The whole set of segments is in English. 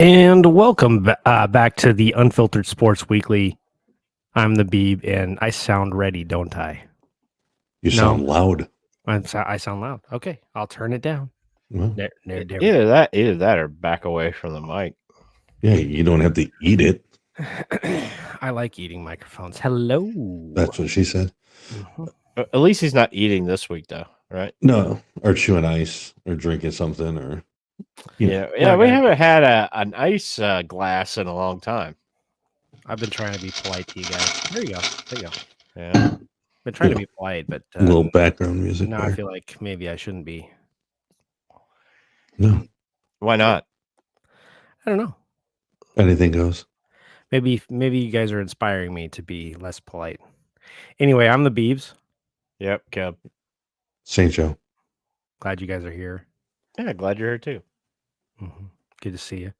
And welcome back to the Unfiltered Sports Weekly. I'm the Beeb, and I sound ready, don't I? You No. sound loud. I sound loud. Okay, I'll turn it down. Well, There we go. Either that or back away from the mic. yeah, you don't have to eat it. I like eating microphones. Hello. That's what she said. Mhm. At least he's not eating this week, though, right? No, or chewing ice, or drinking something, or Yeah. We haven't had an ice glass in a long time. I've been trying to be polite to you guys. There you go. Yeah. Been trying to Yeah. be polite, but a little background music. now I there. feel like maybe I shouldn't be. No, Why not? I don't know. anything goes. Maybe you guys are inspiring me to be less polite. Anyway, I'm the Beebs. Yep, Kev. St. Joe. Glad you guys are here. Yeah, glad you're here too. Good to see you.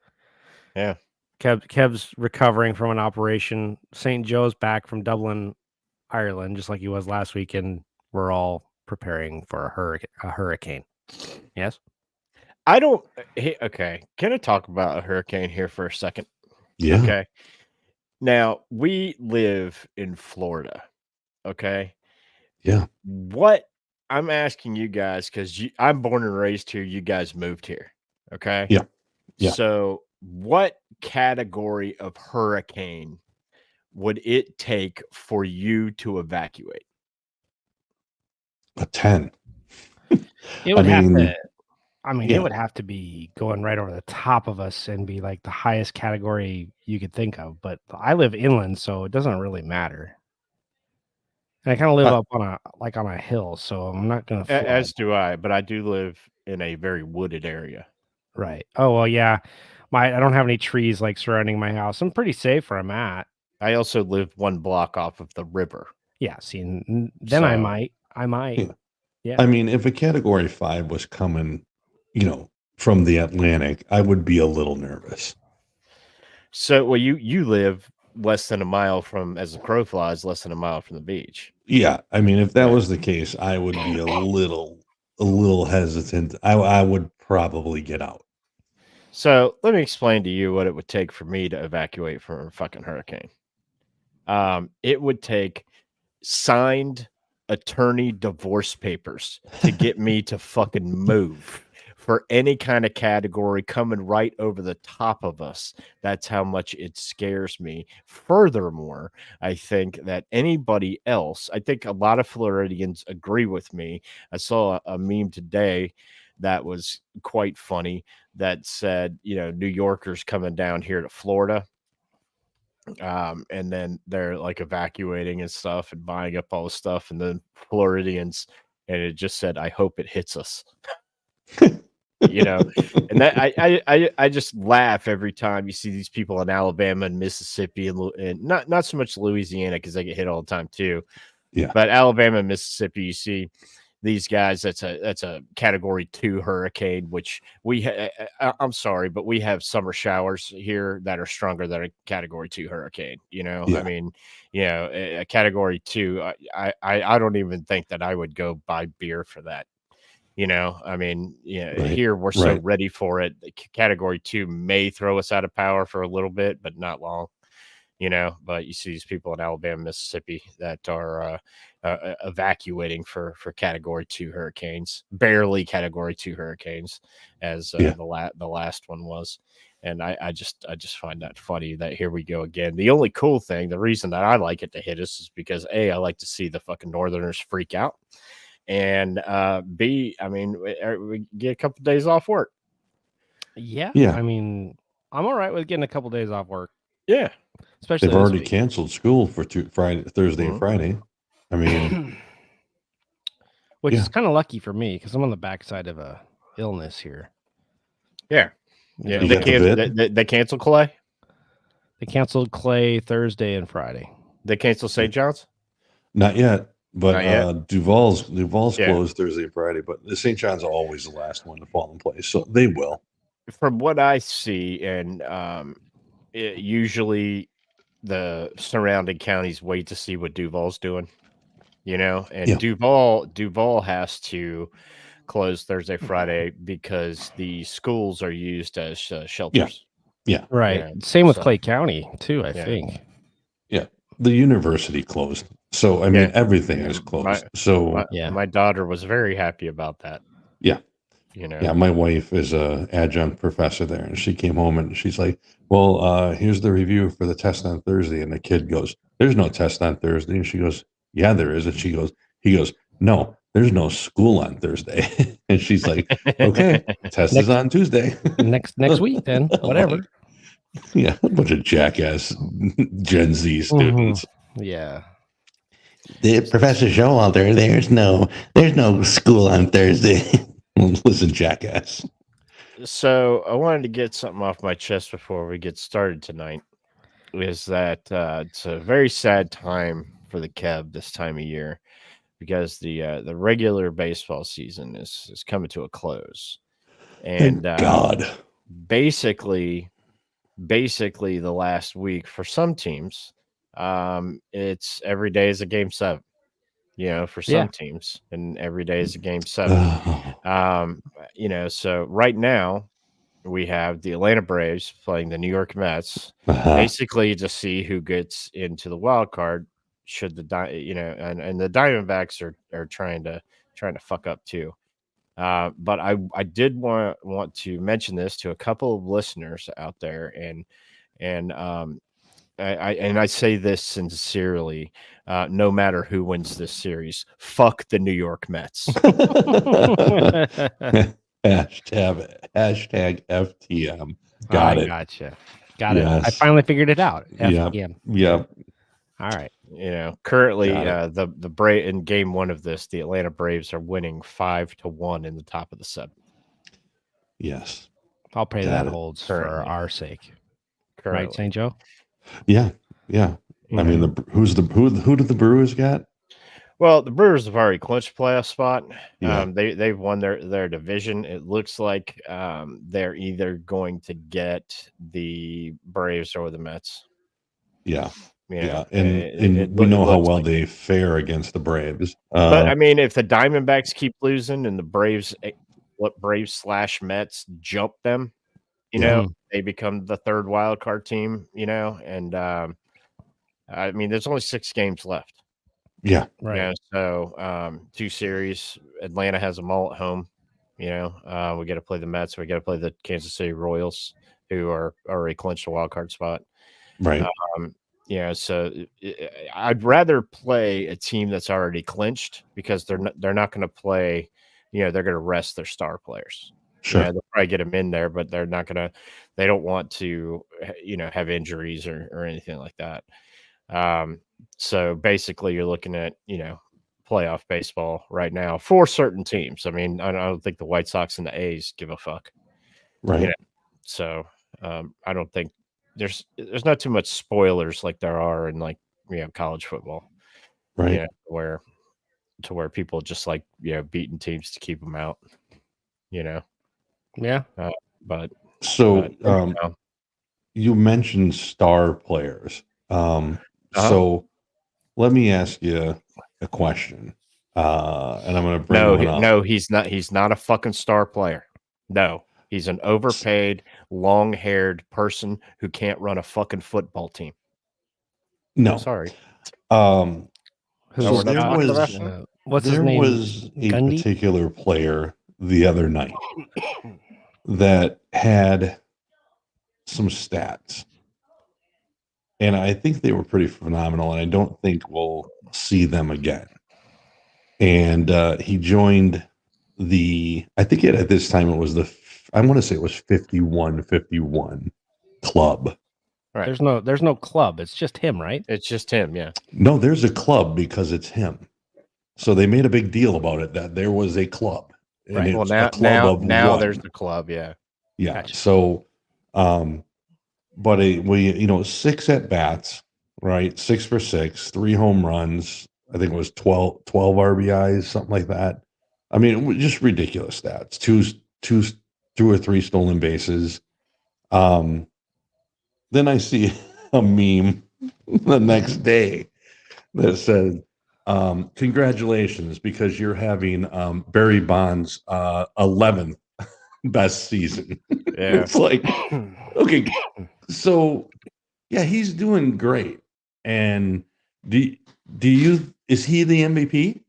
Yeah. Kev's recovering from an operation. St. Joe's back from Dublin, Ireland, just like he was last week, and we're all preparing for a hurricane. Yes? I don't. Okay. Can I talk about a hurricane here for a second? Yeah. Okay. Now, we live in Florida. Okay. Yeah. What I'm asking you guys, because I'm born and raised here, you guys moved here. Okay. Yeah. Yeah. So, what category of hurricane would it take for you to evacuate? A 10. It would have to. yeah. It would have to be going right over the top of us and be like the highest category you could think of. But I live inland, so it doesn't really matter. And I kind of live up on a hill, so I'm not gonna flood. As do I, but I do live in a very wooded area. Right. Oh well, yeah. I don't have any trees like surrounding my house. I'm pretty safe where I'm at. I also live one block off of the river. Yeah. See, then I might. Yeah. I mean, if a category 5 was coming, from the Atlantic, I would be a little nervous. So, well, you live less than a mile from, as the crow flies, less than a mile from the beach. Yeah. I mean, if that was the case, I would be a little hesitant. I would probably get out. So let me explain to you what it would take for me to evacuate from a fucking hurricane. It would take signed attorney divorce papers to get me to fucking move for any kind of category coming right over the top of us. That's how much it scares me. Furthermore, I think that anybody else, I think a lot of Floridians agree with me. I saw a meme today that was quite funny that said, New Yorkers coming down here to Florida. And then they're like evacuating and stuff and buying up all the stuff. And then Floridians, and it just said, I hope it hits us. And that I just laugh every time you see these people in Alabama and Mississippi and not so much Louisiana because they get hit all the time too. Yeah. But Alabama and Mississippi, you see these guys, that's a category 2 hurricane, which I'm sorry, but we have summer showers here that are stronger than a category 2 hurricane. Yeah. I mean, a category 2, I don't even think that I would go buy beer for that. I mean, Right. Here we're so ready for it. Category 2 may throw us out of power for a little bit, but not long. But you see these people in Alabama, Mississippi that are evacuating for category 2 hurricanes, barely category 2 hurricanes, as the last one was. And I just find that funny that here we go again. The only cool thing, the reason that I like it to hit us is because I like to see the fucking Northerners freak out, and B, I mean, we get a couple days off work. Yeah. Yeah. I mean, I'm all right with getting a couple days off work. Yeah. Especially they've already canceled school for Thursday and Friday. I mean, which is kind of lucky for me because I'm on the backside of a illness here. Yeah. They canceled Clay. They canceled Clay Thursday and Friday. They canceled St. John's. Not yet, but Not yet. Duval's closed Thursday and Friday, but the St. John's are always the last one to fall in place, so they will. From what I see, and usually the surrounding counties wait to see what Duval's doing, and Duval has to close Thursday, Friday because the schools are used as shelters. Right. Yeah, Same with so- Clay County too, I Yeah. think. The university closed. So, I mean, Yeah. everything is closed. So, My daughter was very happy about that. Yeah. You know. yeah, my wife is a adjunct professor there, and she came home and she's like, well, here's the review for the test on Thursday. And the kid goes, there's no test on Thursday. And she goes, yeah, there is. And he goes, no, there's no school on Thursday. And she's like, okay, test is on Tuesday. next week then, whatever. Yeah, a bunch of jackass Gen Z students. Yeah. The Professor Showalter, there's no school on Thursday. Listen, jackass. So I wanted to get something off my chest before we get started tonight. Is that it's a very sad time for the Kev this time of year because the regular baseball season is coming to a close, and Thank God. basically the last week for some teams, it's every day is a game 7. You know, for some Yeah. teams, and every day is a game 7. Oh, You know, so right now we have the Atlanta Braves playing the New York Mets, basically to see who gets into the wild card. Should the and the Diamondbacks are trying to fuck up too. But I did want to mention this to a couple of listeners out there, and I say this sincerely. No matter who wins this series, fuck the New York Mets. hashtag FTM. Got it. Gotcha. Got it. I Yes. finally figured it out. Yeah. FTM. Yeah. All right. You know, currently Got the Brave in game 1 of this, the Atlanta Braves are winning 5-1 in the top of the 7th. Yes. I'll pray Got that it. holds Currently. for our sake. Currently. Right, St. Joe? Yeah. Yeah. I mean, who did the Brewers get? Well, the Brewers have already clinched playoff spot. Yeah. They've won their division. It looks like they're either going to get the Braves or the Mets. Yeah. You know, Yeah. it And we know how looks well like- they fare against the Braves. But I mean, if the Diamondbacks keep losing and the Braves / Mets jump them, you Yeah. know, they become the third wild card team. You know, and I mean, there's only 6 games left. Yeah. Right. Yeah, so 2 series. Atlanta has them all at home. You know, we got to play the Mets. We got to play the Kansas City Royals, who are already clinched a wild card spot. Right. Yeah, so I'd rather play a team that's already clinched because they're not going to play. You know, they're going to rest their star players. Sure. Yeah, they'll probably get them in there, but they're not going to. They don't want to, you know, have injuries or anything like that. So basically, you're looking at, you know, playoff baseball right now for certain teams. I mean, I don't think the White Sox and the A's give a fuck. Right. Yeah. So I don't think there's not too much spoilers like there are in, like, you know, college football. Right. You know, where people just like, you know, beating teams to keep them out. You know, Yeah. but So, you know, you mentioned star players. So let me ask you a question. And I'm going to bring one up. no, he's not. He's not a fucking star player. No, he's an overpaid, long-haired person who can't run a fucking football team. No. I'm sorry. So we're not there talking was about what's his there name? was a Gundy? particular player the other night that had some stats, and I think they were pretty phenomenal, and I don't think we'll see them again. And he joined I think at this time it was I want to say it was 51-51 club. Right. There's no club. It's just him, right? It's just him. Yeah. No, there's a club because it's him. So they made a big deal about it that there was a club. And Right. Well, it's a club now of there's one. the club. Yeah. Yeah. Gotcha. So, but we 6 at bats, right? 6 for 6, 3 home runs. I think it was 12 RBIs, something like that. I mean, it was just ridiculous stats. 2 or 3 stolen bases. Then I see a meme the next day that said, congratulations, because you're having Barry Bonds' 11th best season. Yeah. It's like, Okay, so yeah, he's doing great. And do you is he the MVP?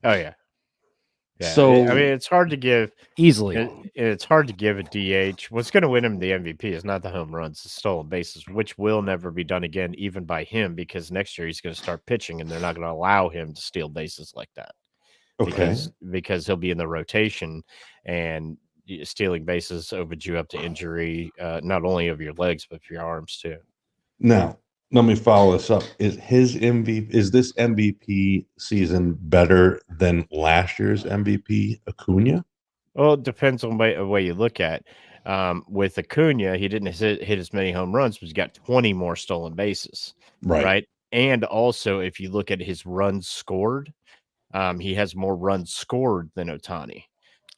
Oh yeah. Yeah. So I mean, it's hard to give. Easily. It's hard to give a DH. What's going to win him the MVP is not the home runs, the stolen bases, which will never be done again, even by him, because next year he's going to start pitching, and they're not going to allow him to steal bases like that okay. because he'll be in the rotation, and stealing bases opens you up to injury, not only of your legs but for your arms too. Now, let me follow this up. Is this MVP season better than last year's MVP, Acuna? Well, it depends on the way you look at. With Acuna, he didn't hit as many home runs, but he's got 20 more stolen bases, right? And also, if you look at his runs scored, he has more runs scored than Ohtani.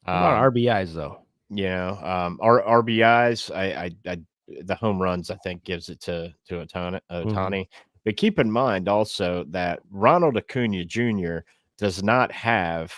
What about RBIs though? You know, our RBIs, the home runs, I think, gives it to Ohtani. But keep in mind also that Ronald Acuna Jr. does not have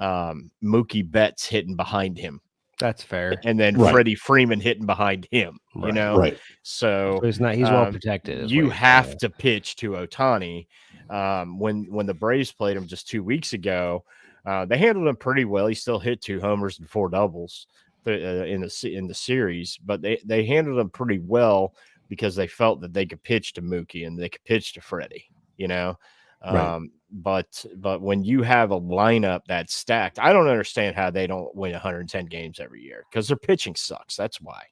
Mookie Betts hitting behind him. That's fair. And then Freddie Freeman hitting behind him, you know? Right. So he's well protected. You have to pitch to Ohtani. When the Braves played him just 2 weeks ago, they handled him pretty well. He still hit 2 homers and 4 doubles in the series, but they handled him pretty well because they felt that they could pitch to Mookie and they could pitch to Freddie, you know? But when you have a lineup that's stacked, I don't understand how they don't win 110 games every year because their pitching sucks. That's why,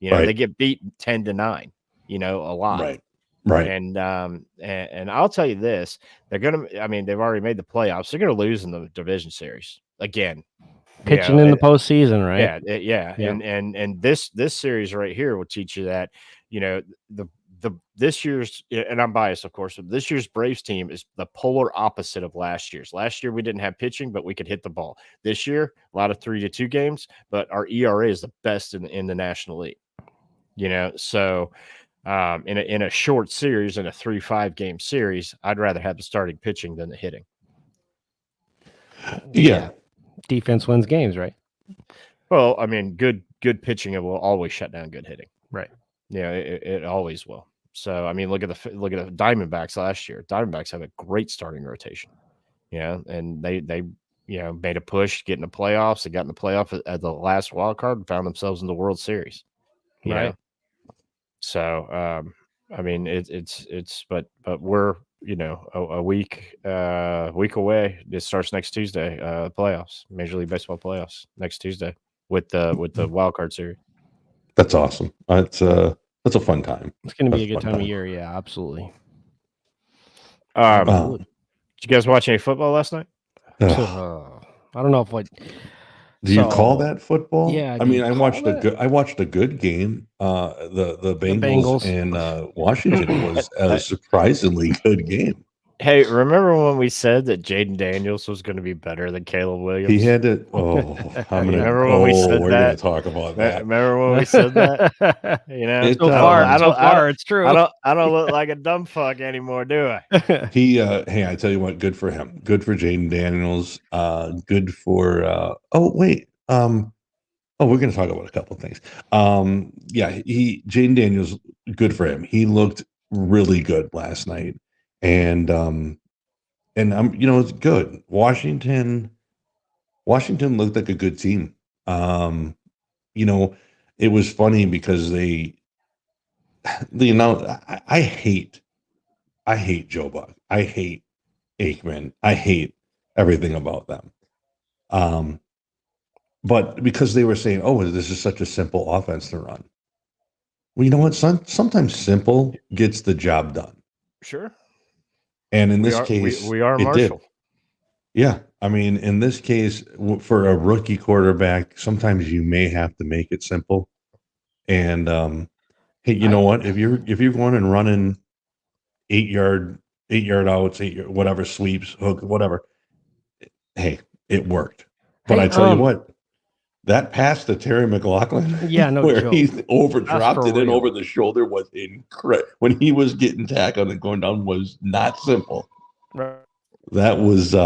you know, they get beat 10-9, you know, a lot. Right. And I'll tell you this, they've already made the playoffs. They're going to lose in the division series again. Pitching in the postseason, right? Yeah. And this series right here will teach you that, you know, this year's, and I'm biased, of course, but this year's Braves team is the polar opposite of last year's. Last year we didn't have pitching, but we could hit the ball. This year, a lot of 3-2 games, but our ERA is the best in the National League. You know, so in a short series, in a 3-5 game series, I'd rather have the starting pitching than the hitting. Yeah. Defense wins games, right? Well, I mean, good pitching will always shut down good hitting. Right. Yeah, it always will. So, I mean, look at the Diamondbacks last year. Diamondbacks have a great starting rotation. Yeah, and they made a push, get in the playoffs. They got in the playoff at the last wild card and found themselves in the World Series. Right. So, I mean, but we're, you know, a week away. It starts next Tuesday. Playoffs, Major League Baseball playoffs next Tuesday with the wild card series. That's awesome. That's a fun time. It's going to be a good time of year. Yeah, absolutely. Did you guys watch any football last night? I don't know if Do you call that football? Yeah. I mean, I watched a good game. The Bengals and Washington was a surprisingly good game. Hey, remember when we said that Jaden Daniels was going to be better than Caleb Williams? He had to. Remember when we said we're that? going to talk about that. Remember when we said that? You know, so far, it's true. I don't look like a dumb fuck anymore, do I? Hey, I tell you what, good for him. Good for Jaden Daniels. Good for. We're going to talk about a couple of things. Jaden Daniels, good for him. He looked really good last night. And it's good. Washington looked like a good team. It was funny because I hate Joe Buck. I hate Aikman. I hate everything about them. But because they were saying, "Oh, this is such a simple offense to run." Well, you know what, son? Sometimes simple gets the job done. Sure. And in this case, we are Marshall. Did. Yeah. I mean, in this case, for a rookie quarterback, sometimes you may have to make it simple. And hey, you know what? If you're going and running 8-yard outs, whatever sweeps, hook, whatever, hey, it worked. But I tell you what, that pass to Terry McLaughlin, where joke. he overdropped it in over the shoulder was incredible. When he was getting tackled and going down was not simple. Right. That was you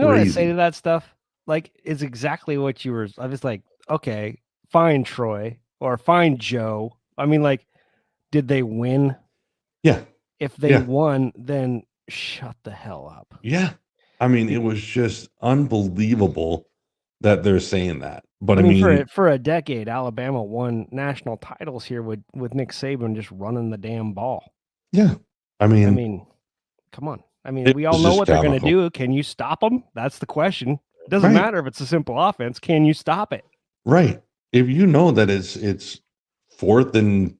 know what I say to that stuff? Like, it's exactly what you were. I was like, okay, fine, Troy. or fine Joe. I mean, like, did they win? Yeah. If they Yeah. won, then shut the hell up. Yeah. I mean, it was just unbelievable that they're saying that. But I mean, mean, for a decade, Alabama won national titles here with Nick Saban just running the damn ball. yeah. I I mean, mean, come on. I mean, it we all was know just what they're going to comical. do. Can you stop them? That's the question. It doesn't Right. matter if it's a simple offense. Can you stop it? Right. If you know that it's fourth and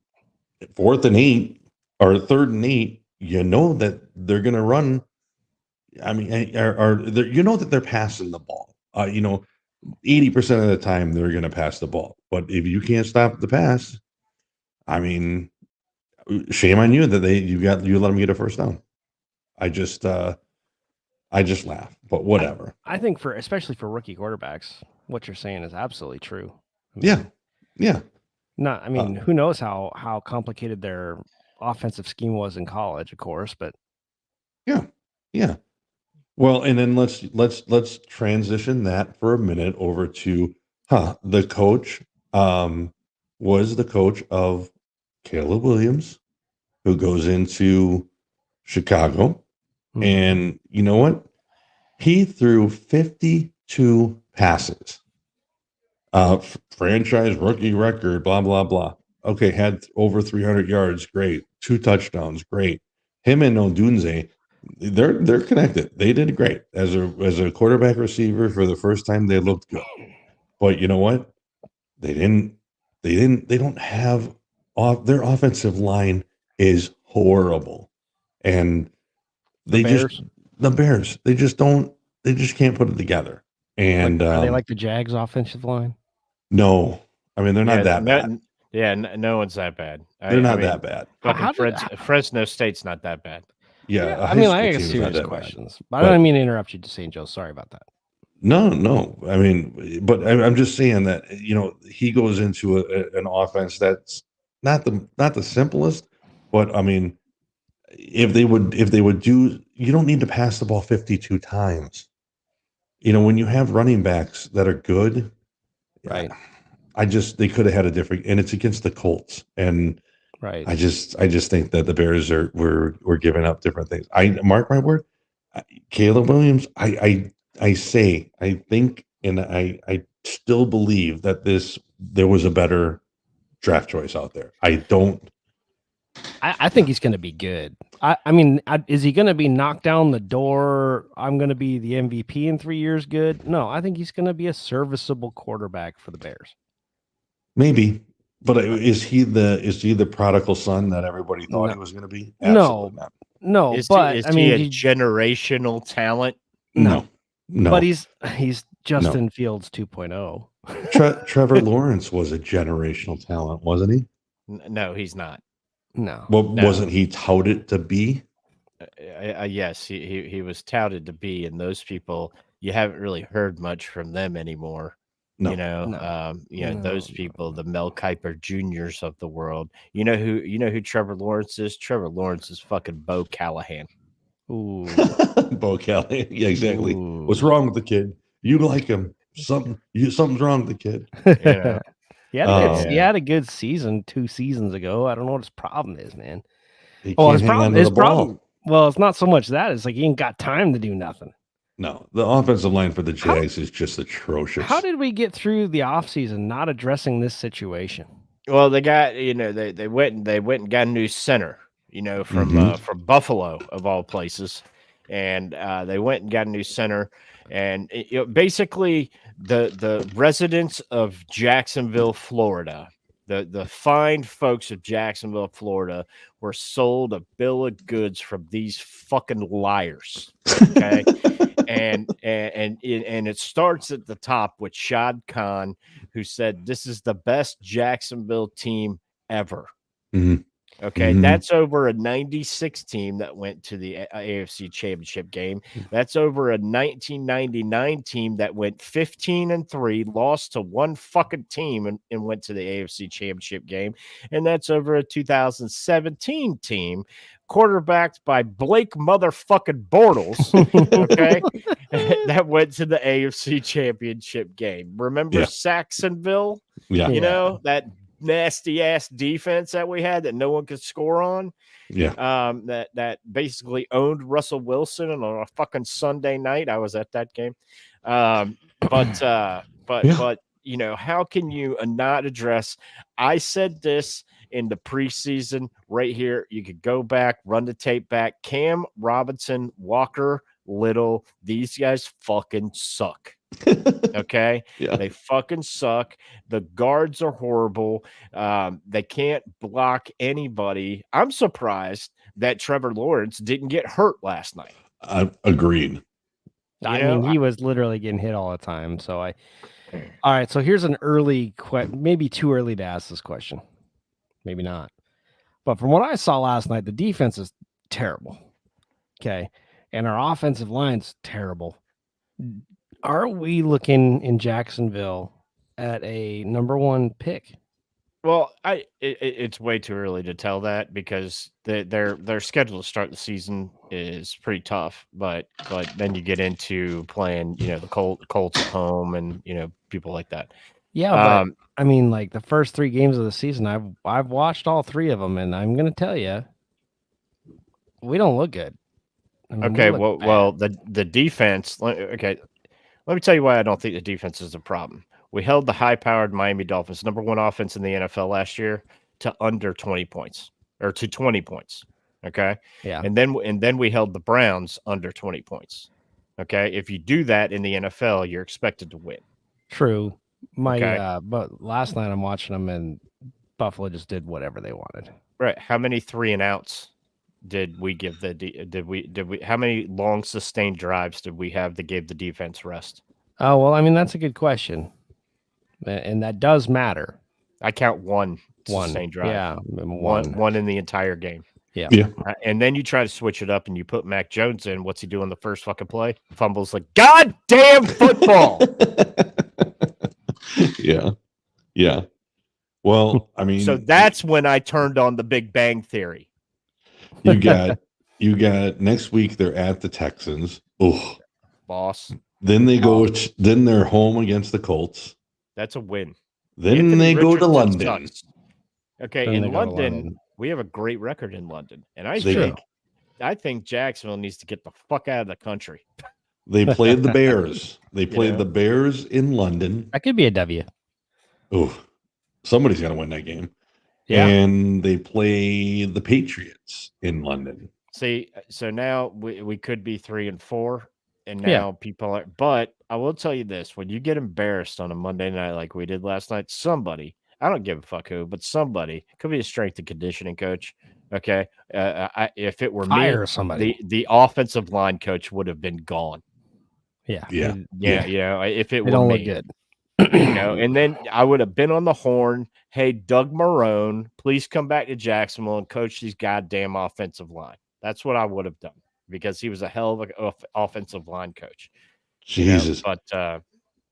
8 or 3rd and 8, you know that they're going to run. I mean, you know that they're passing the ball. 80% of the time they're going to pass the ball. But if you can't stop the pass, I mean, shame on you that you let them get a first down. I just laugh, but whatever. I think especially for rookie quarterbacks, what you're saying is absolutely true. I mean, yeah. Who knows how complicated their offensive scheme was in college, of course, but yeah. Well, and then let's transition that for a minute over to the coach was the coach of Caleb Williams, who goes into Chicago. And you know what? He threw 52 passes. Franchise rookie record, blah, blah, blah. Okay, had over 300 yards, great. 2 touchdowns, great. Him and Odunze, they're connected. They did great. As a quarterback receiver for the first time, they looked good. But you know what? They don't have their offensive line is horrible. And the Bears, they just can't put it together. And are they like the Jags offensive line? No, I mean they're not that bad. No one's that bad. They're not that bad. Fresno State's not that bad. Yeah, I mean, I got serious questions, but I don't mean to interrupt you, St. Joe. Sorry about that. No. I mean, but I'm just saying that he goes into an offense that's not the simplest, but I mean, if they would do, you don't need to pass the ball 52 times. When you have running backs that are good, right? They could have had a different, and it's against the Colts, and right. I just think that the Bears were giving up different things. I mark my word, Caleb Williams. I think, and I still believe that there was a better draft choice out there. I think he's going to be good. I mean, is he going to be knocked down the door? I'm going to be the MVP in 3 years. Good. No, I think he's going to be a serviceable quarterback for the Bears. Maybe, but is he the prodigal son that everybody thought he was going to be? Absolutely not. No. Is he a generational talent? No. But he's Justin Fields 2.0. Trevor Lawrence was a generational talent, wasn't he? No, he's not. No. Well, wasn't he touted to be? Yes, he was touted to be, and those people, you haven't really heard much from them anymore. No. Those people, the Mel Kiper Juniors of the world. You know who Trevor Lawrence is? Trevor Lawrence is fucking Bo Callahan. Ooh. Bo Callahan. Yeah, exactly. Ooh. What's wrong with the kid? You like him. Something's wrong with the kid. He had a good season 2 seasons ago. I don't know what his problem is, man. His problem. Well, it's not so much that. It's like he ain't got time to do nothing. No, the offensive line for the Jags is just atrocious. How did we get through the offseason not addressing this situation? Well, they got, they went and got a new center, from Buffalo of all places. And they went and got a new center. And basically the residents of Jacksonville, Florida, the fine folks of Jacksonville, Florida, were sold a bill of goods from these fucking liars. Okay. and it starts at the top with Shad Khan, who said this is the best Jacksonville team ever. Mm-hmm. Okay, that's over a 96 team that went to the AFC Championship game. That's over a 1999 team that went 15-3, lost to one fucking team and went to the AFC Championship game. And that's over a 2017 team quarterbacked by Blake motherfucking Bortles, okay, that went to the AFC Championship game. Remember Saxonville? Yeah. That nasty ass defense that we had that no one could score on. Yeah. That basically owned Russell Wilson on a fucking Sunday night. I was at that game. But you know, how can you not address? I said this in the preseason right here. You could go back, run the tape back. Cam Robinson, Walker Little, these guys fucking suck. Okay. Yeah. They fucking suck. The guards are horrible. They can't block anybody. I'm surprised that Trevor Lawrence didn't get hurt last night. Agreed. I You know, mean, he was literally getting hit all the time. So all right. So here's an early maybe too early to ask this question. Maybe not. But from what I saw last night, the defense is terrible. Okay. And our offensive line's terrible. Are we looking in Jacksonville at a number 1 pick? Well, it's way too early to tell that because their schedule to start the season is pretty tough. But then you get into playing, you know, the Colts at home and, you know, people like that. Yeah, but I mean, like the first 3 games of the season, I've watched all 3 of them, and I'm gonna tell you, we don't look good. I mean, okay, we look well, bad. the defense. Okay, let me tell you why I don't think the defense is a problem. We held the high-powered Miami Dolphins, number 1 offense in the NFL last year, to under 20 points or to 20 points. Okay. Yeah. And then we held the Browns under 20 points. Okay. If you do that in the NFL, you're expected to win. True. Okay. But last night I'm watching them, and Buffalo just did whatever they wanted. Right. How many 3 and outs did we give did we how many long sustained drives did we have that gave the defense rest? Oh, well, I mean, that's a good question. And that does matter. I count 1 sustained drive. Yeah. One in the entire game. Yeah. Yeah. And then you try to switch it up and you put Mac Jones in. What's he doing the first fucking play? Fumbles like goddamn football. Yeah. Yeah. Well, I mean, So that's when I turned on the Big Bang Theory. you got next week they're at the Texans. Oh, Boss. then they go. Then they're home against the Colts. That's a win. Then Anthony they go to Richardson London. sucks. Okay, Then they in go to London, London. we have a great record in London, and I They think Jacksonville needs to get the fuck out of the country. They played the Bears. They played the Bears in London. That could be a W. Oh, somebody's got to win that game. Yeah. And they play the Patriots in London. See, so now we could be 3-4, and now Yeah. people are. But I will tell you this: when you get embarrassed on a Monday night like we did last night, somebody, I don't give a fuck who, but somebody, could be a strength and conditioning coach. Okay, if it were Hire me, somebody. the offensive line coach would have been gone. Yeah. Yeah. Yeah, you know, if it They were don't me, look good. you know, and then I would have been on the horn. Hey, Doug Marrone, please come back to Jacksonville and coach these goddamn offensive line. That's what I would have done because he was a hell of an offensive line coach. Jesus. You know, but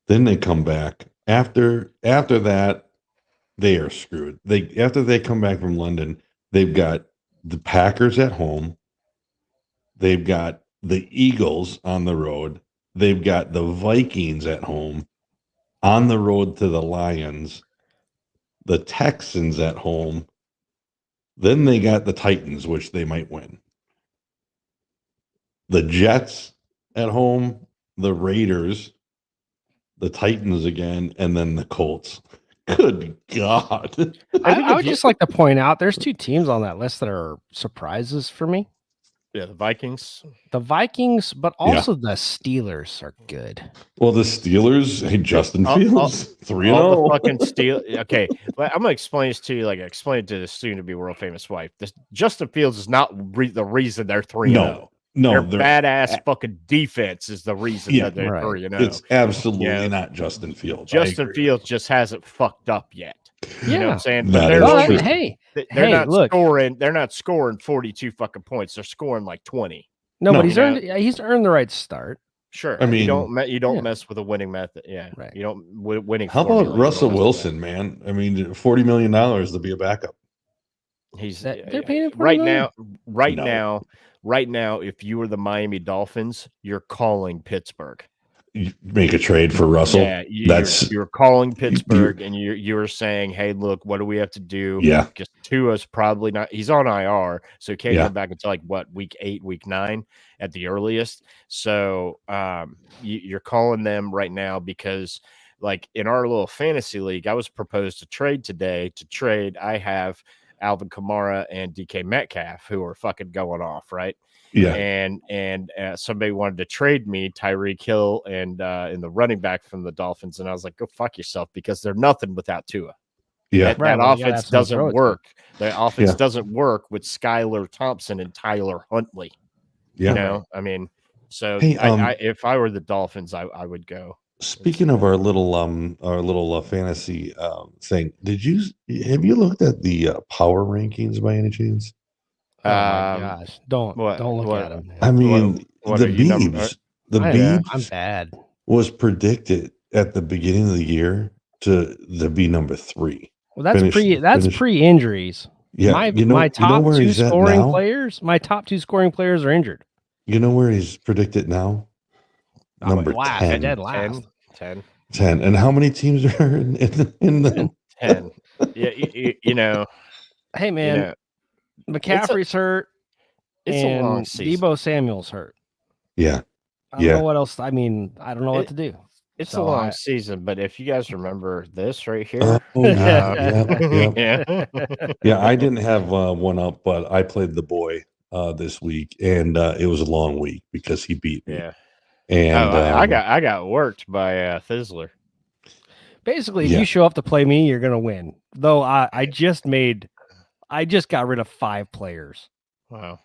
then they come back after that. They are screwed. After they come back from London, they've got the Packers at home. They've got the Eagles on the road. They've got the Vikings at home, on the road to the Lions, the Texans at home. Then they got the Titans, which they might win. The Jets at home, the Raiders, the Titans again, and then the Colts. Good God. I would just like to point out there's 2 teams on that list that are surprises for me. yeah, the Vikings. The Vikings, but also the Steelers are good. Well, the Steelers, hey, Justin Fields, 3-0. All the fucking steel. Okay, but I'm gonna explain this to you. Like I explained to the soon to be world famous wife. Justin Fields is not the reason they're 3-0. No, their badass fucking defense is the reason that they're 3-0. It's absolutely not Justin Fields. Justin Fields just hasn't fucked up yet. You know what I'm saying? That But is true. they're not scoring. They're not scoring 42 fucking points. They're scoring like 20. No, but he's earned the right start. Sure. I mean, you don't mess with a winning method. Yeah. Right. You don't winning. How about Russell Wilson, man? I mean, $40 million to be a backup. They're paying him right now. Right now, if you were the Miami Dolphins, you're calling Pittsburgh. you make a trade for Russell. Yeah, you're calling Pittsburgh and you were saying, hey, look, what do we have to do? Yeah. Because Tua's probably not. He's on IR, so he can't Yeah. come back until like what, week 8, week 9 at the earliest. So you're calling them right now because, like, in our little fantasy league, I was proposed to trade today. I have Alvin Kamara and DK Metcalf, who are fucking going off, right? Yeah. And somebody wanted to trade me Tyreek Hill and the running back from the Dolphins, and I was like, go fuck yourself, because they're nothing without Tua. Yeah. That offense doesn't work. The offense doesn't work with Skylar Thompson and Tyler Huntley. Yeah. You know, I mean, so Hey, if I were the Dolphins, I would go. Speaking of our little fantasy thing, have you looked at the power rankings by any chance? Oh my gosh! Don't look at them. I mean, the Beebs I'm bad. Was predicted at the beginning of the year to be number 3. Well, that's pre-injuries. Yeah, my top two scoring players. My top 2 scoring players are injured. You know where he's predicted now? Number 10. Dead last. 10. And how many teams are in the 10? Yeah, you know. Hey man, McCaffrey's hurt. It's a long season. Debo Samuel's hurt. Yeah. I don't know what else. I mean, I don't know what to do. It's a long season, but if you guys remember this right here, yeah, I didn't have one up, but I played the boy this week, and it was a long week because he beat me. Yeah, and I got worked by Thizzler. Basically, if you show up to play me, you're gonna win. Though I just got rid of 5 players. Wow.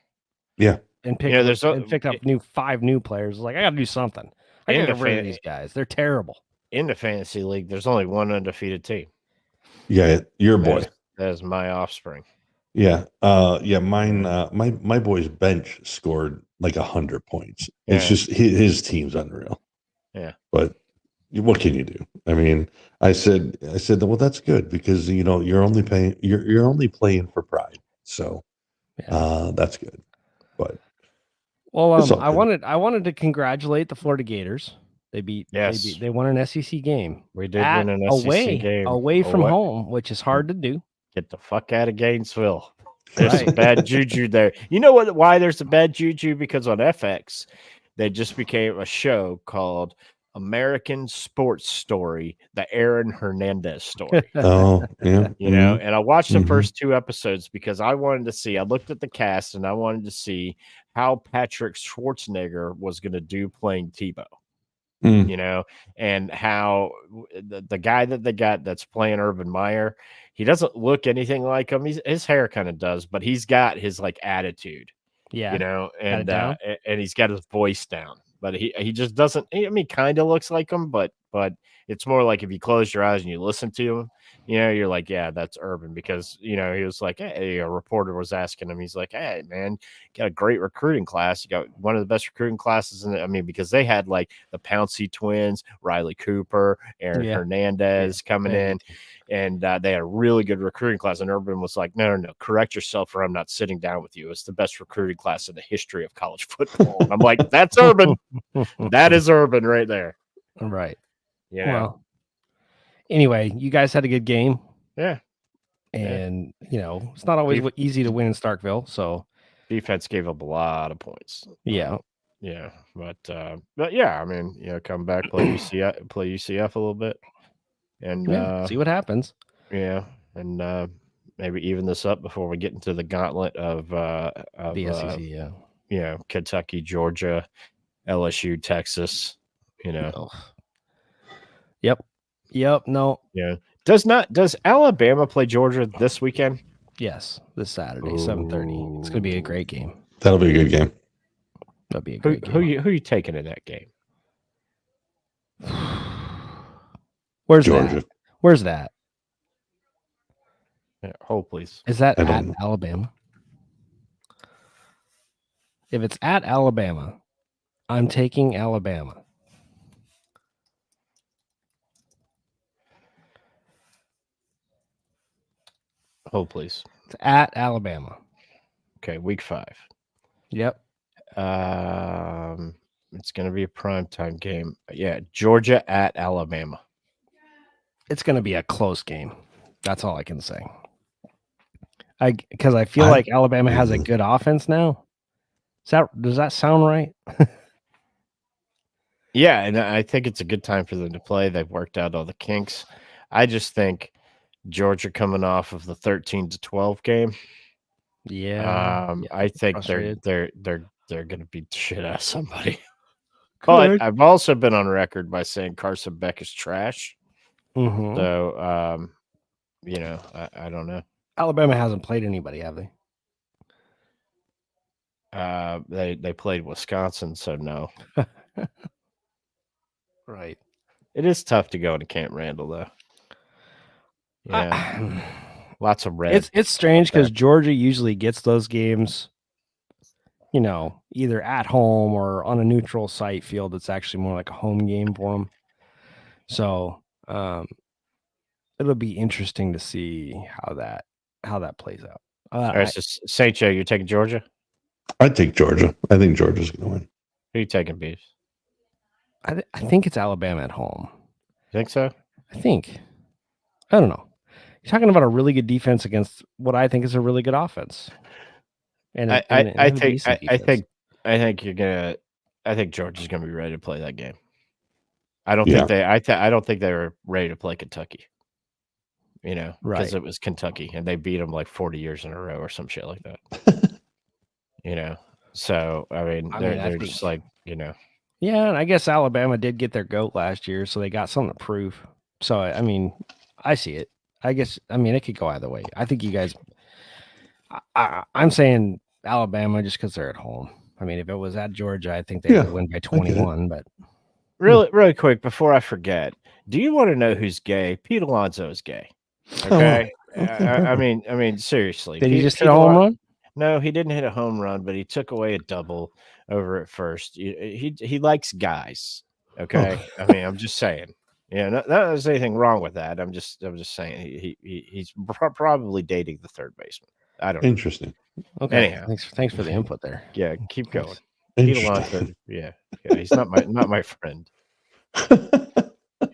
Yeah. And picked up 5 new players. Like, I got to do something. I got to get rid of these guys. They're terrible. In the fantasy league, there's only one undefeated team. Yeah, your boy. That is my offspring. Yeah. Mine. My boy's bench scored like 100 points. Yeah. It's just his team's unreal. Yeah. But what can you do? I mean, I said, well, that's good because you're only playing for pride. So that's good. But I wanted to congratulate the Florida Gators. They won an SEC game. We did win an SEC game away from home, which is hard to do. Get the fuck out of Gainesville. There's some bad juju there. You know why there's a bad juju? Because on FX, they just became a show called American Sports Story, the Aaron Hernandez story. Oh, yeah. And I watched the first 2 episodes because I wanted to see, I looked at the cast and I wanted to see how Patrick Schwarzenegger was going to do playing Tebow, and how the guy that they got that's playing Urban Meyer, he doesn't look anything like him. His hair kind of does, but he's got his like attitude, and he's got his voice down. But he just doesn't. I mean, kind of looks like him, but it's more like if you close your eyes and you listen to him, you're like, yeah, that's Urban. Because he was like, hey, a reporter was asking him. He's like, hey, man, you got a great recruiting class. You got one of the best recruiting classes because they had like the Pouncey twins, Riley Cooper, Aaron Hernandez coming in. And they had a really good recruiting class. And Urban was like, no, correct yourself, or I'm not sitting down with you. It's the best recruiting class in the history of college football. And I'm like, that's Urban. That is Urban right there. Right. Yeah. Well, anyway, you guys had a good game. Yeah. And, it's not always easy to win in Starkville. So defense gave up a lot of points. Yeah. Yeah. But yeah, I mean, come back, play UCF a little bit. And see what happens. Yeah, and maybe even this up before we get into the gauntlet of the SEC. Kentucky, Georgia, LSU, Texas. Yep. No. Yeah. Does Alabama play Georgia this weekend? Yes, this Saturday, 7:30. It's going to be a great game. That'll be a good game. That'll be a great game. Who you taking in that game? Where's Georgia? That? Where's that? Yeah, hold, please. Is that at Alabama? If it's at Alabama, I'm taking Alabama. Hold, please. It's at Alabama. Okay, week 5. Yep. It's going to be a primetime game. Yeah, Georgia at Alabama. It's going to be a close game. That's all I can say. Because I feel like Alabama has a good offense now. Does that sound right? Yeah, and I think it's a good time for them to play. They've worked out all the kinks. I just think Georgia coming off of the 13-12 game. Yeah. I think frustrated. they're going to beat the shit out of somebody. But I've also been on record by saying Carson Beck is trash. Mhm. So, I don't know. Alabama hasn't played anybody, have they? They played Wisconsin, so no. Right. It is tough to go into Camp Randall, though. Yeah, lots of red. It's strange because Georgia usually gets those games, either at home or on a neutral site field. It's actually more like a home game for them. So it'll be interesting to see how that plays out. All right, so St. Joe, you're taking Georgia? I'd take Georgia. I think Georgia's going to win. Who are you taking, Beefs? I think it's Alabama at home. You think so? I don't know. You're talking about a really good defense against what I think is a really good offense. And I think Georgia's gonna be ready to play that game. I don't think they were ready to play Kentucky. Because it was Kentucky and they beat them like 40 years in a row or some shit like that. So they're just like, Yeah, and I guess Alabama did get their GOAT last year, so they got something to prove. So I see it. I guess it could go either way. I think you guys. I'm saying Alabama just because they're at home. If it was at Georgia, I think they would win by 21. But really quick before I forget, do you want to know who's gay? Pete Alonso is gay. Okay. Seriously. Did he just hit a home run? No, he didn't hit a home run, but he took away a double over at first. He likes guys. Okay. I'm just saying. Yeah, not there's anything wrong with that. I'm just saying he's probably dating the third baseman. I don't know. Interesting. Okay. Anyhow, thanks for the input there. Yeah, keep going. Pete Alonso. Yeah, he's not my friend.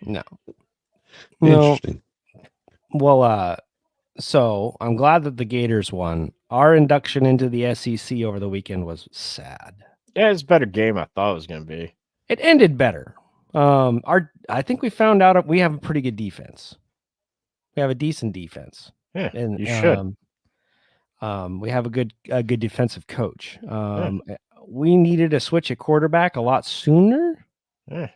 No. Interesting. Well, so I'm glad that the Gators won. Our induction into the SEC over the weekend was sad. Yeah, it's a better game I thought it was going to be. It ended better. I think we found out we have a pretty good defense. We have a decent defense. Yeah, and you should. We have a good defensive coach. We needed to switch at quarterback a lot sooner. Yeah.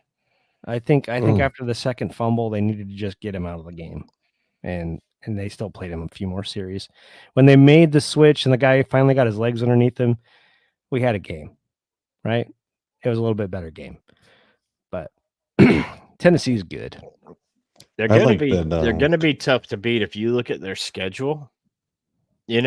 I think after the second fumble, they needed to just get him out of the game, and they still played him a few more series. When they made the switch and the guy finally got his legs underneath him, we had a game, right? It was a little bit better game, but Tennessee's good. They're going to be tough to beat if you look at their schedule. Maybe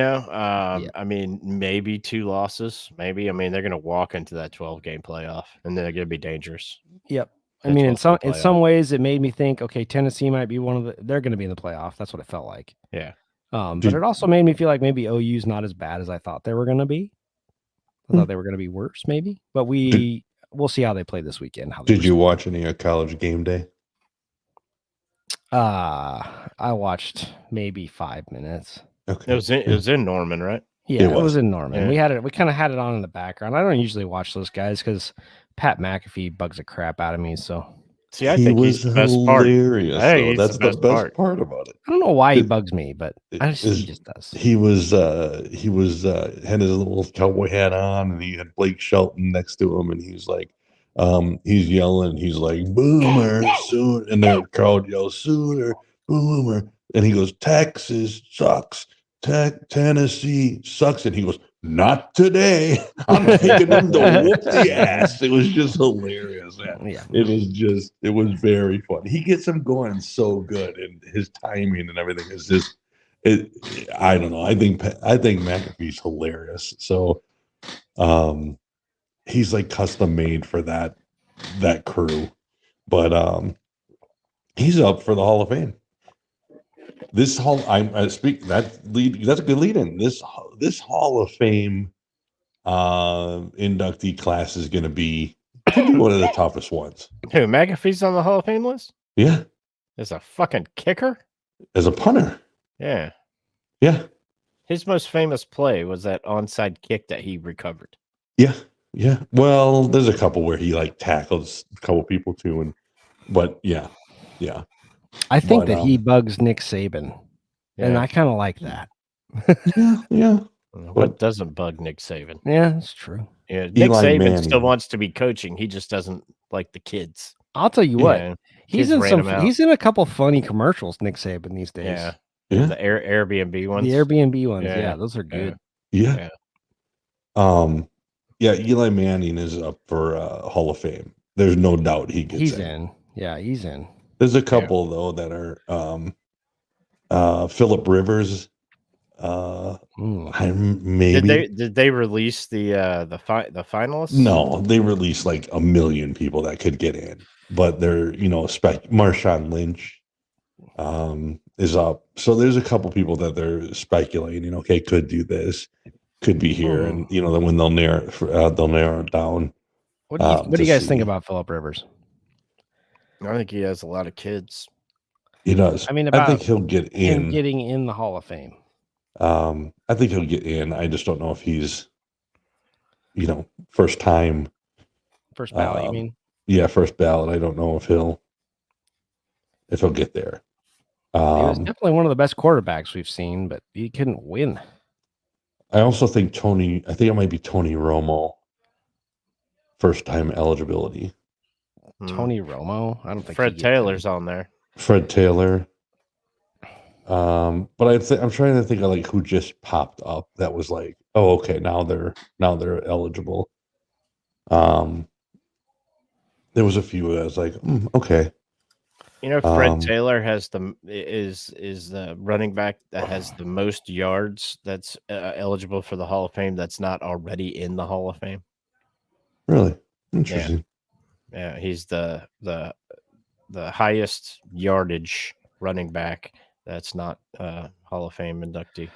2 losses, maybe. They're going to walk into that 12-game playoff, and they're going to be dangerous. Yep. In some ways, it made me think, okay, Tennessee might be they're going to be in the playoff. That's what it felt like. Yeah. But it also made me feel like maybe OU's not as bad as I thought they were going to be. I thought they were going to be worse, maybe. But we'll see how they play this weekend. Did you watch any of College Game Day? I watched maybe 5 minutes. Okay. It was in Norman, right? Yeah, it was in Norman. Yeah. We kind of had it on in the background. I don't usually watch those guys because Pat McAfee bugs the crap out of me. So see, I think he's the best part. That's the best part about it. I don't know why he bugs me, but he just does. He was had his little cowboy hat on, and he had Blake Shelton next to him, and he's like, he's yelling, he's like, "Boomer, soon," and the crowd yells, "Sooner, Boomer," and he goes, "Texas sucks. Tennessee sucks," and he goes, "Not today. I'm taking them to whoop the ass." It was just hilarious. Yeah. It was very funny. He gets them going so good, and his timing and everything is just I don't know. I think McAfee's hilarious. So he's like custom made for that crew. But he's up for the Hall of Fame. This that's a good lead in. This Hall of Fame inductee class is going to be Could be one of the toughest ones. Who, McAfee's on the Hall of Fame list? Yeah, As a fucking kicker? as a punter. Yeah. Yeah, His most famous play was that onside kick that he recovered. yeah, yeah. Well, there's a couple where he like tackles a couple people too, but yeah. I think But, that he bugs Nick Saban, and I kind of like that. Yeah. What doesn't bug Nick Saban? Yeah, that's true. Yeah, Nick Eli Saban still Manning. wants to be coaching. He just doesn't like the kids. I'll tell you what, Yeah, he's kids in ran him out. he's in a couple funny commercials. Nick Saban these days. Yeah. Yeah. The Airbnb ones. The Airbnb ones. Yeah. Yeah, those are good. Yeah. Yeah, Eli Manning is up for Hall of Fame. There's no doubt he gets He's in. Yeah, he's in. There's a couple though that are Philip Rivers. Maybe Did they release the finalists? no, they released like a million people that could get in, but they're Marshawn Lynch is up. So there's a couple people that they're speculating, okay, could do this, could be here, and then when they'll narrow it down. What do you guys think about Philip Rivers? I think he has a lot of kids. He does. I mean, I think he'll get in. Him getting in the Hall of Fame. I think he'll get in. I just don't know if he's, first time. First ballot, you mean? Yeah, first ballot. I don't know if he'll get there. He was definitely one of the best quarterbacks we've seen, but he couldn't win. I also think it might be Tony Romo. First time eligibility. Tony Romo? I don't think Fred Taylor's on there. Fred Taylor. But I'm trying to think of like who just popped up that was like, oh, okay, now they're eligible. There was a few that I was like, okay. Fred Taylor is the running back that has the most yards that's eligible for the Hall of Fame that's not already in the Hall of Fame. Really interesting. Yeah, he's the highest yardage running back that's not Hall of Fame inductee.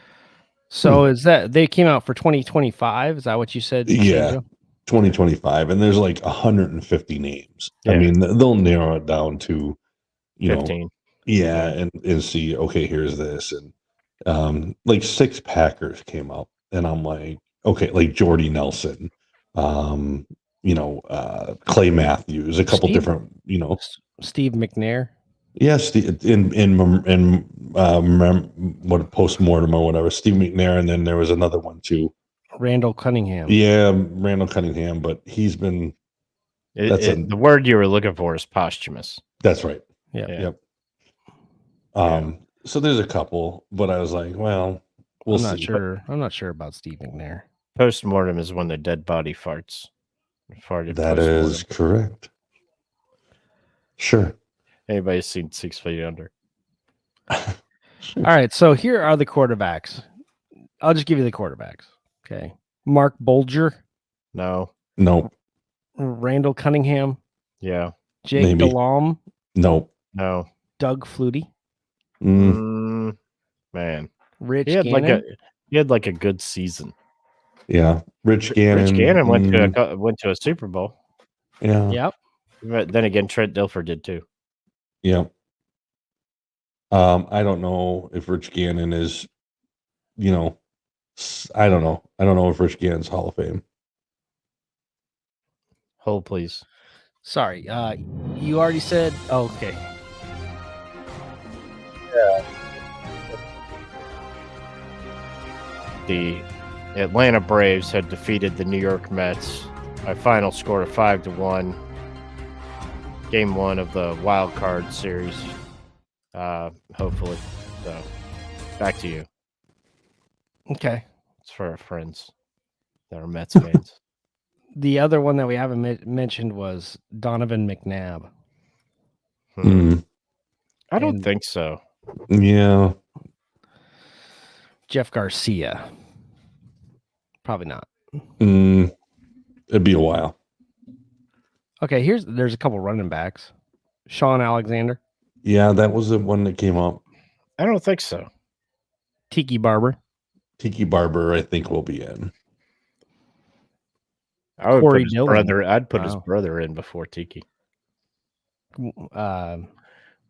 So is that they came out for 2025? Is that what you said? Yeah, 2025, and there's like 150 names. Yeah. I mean, they'll narrow it down to 15. And see. Okay, here's this, and like 6 Packers came up, and I'm like, okay, like Jordy Nelson, Clay Matthews, a couple different, Steve McNair. Yes, what postmortem or whatever, Steve McNair, and then there was another one too, Randall Cunningham. Yeah, Randall Cunningham, but he's been. The word you were looking for is posthumous. That's right. Yeah. Yep. So there's a couple, but I was like, well, we'll see. I'm not sure about Steve McNair. Postmortem is when the dead body farts. That is correct. Sure. Anybody seen 6 Feet Under? Sure. All right, so here are the quarterbacks. I'll just give you the quarterbacks. Okay. Mark Bolger. No. Nope. Randall Cunningham. Yeah. Jake Delhomme. Nope. No. Doug Flutie. Man. Rich Gannon. He had like a good season. Yeah. Rich Gannon. Rich Gannon went to a Super Bowl. Yeah. Yep. But then again, Trent Dilfer did too. Yep. I don't know if Rich Gannon is, I don't know. I don't know if Rich Gannon's Hall of Fame. Hold, please. Sorry. You already said. Oh, okay. Yeah. The Atlanta Braves had defeated the New York Mets by final score of 5-1. Game 1 of the wild card series. Hopefully. So, back to you. Okay. It's for our friends that are Mets fans. The other one that we haven't mentioned was Donovan McNabb. I don't think so. Yeah. Jeff Garcia. Probably not. It'd be a while. Okay, there's a couple running backs. Sean Alexander. Yeah, that was the one that came up. I don't think so. Tiki Barber. Tiki Barber, I think, will be in. I would Corey put his Dillon. brother. I'd put his Wow. brother in before Tiki.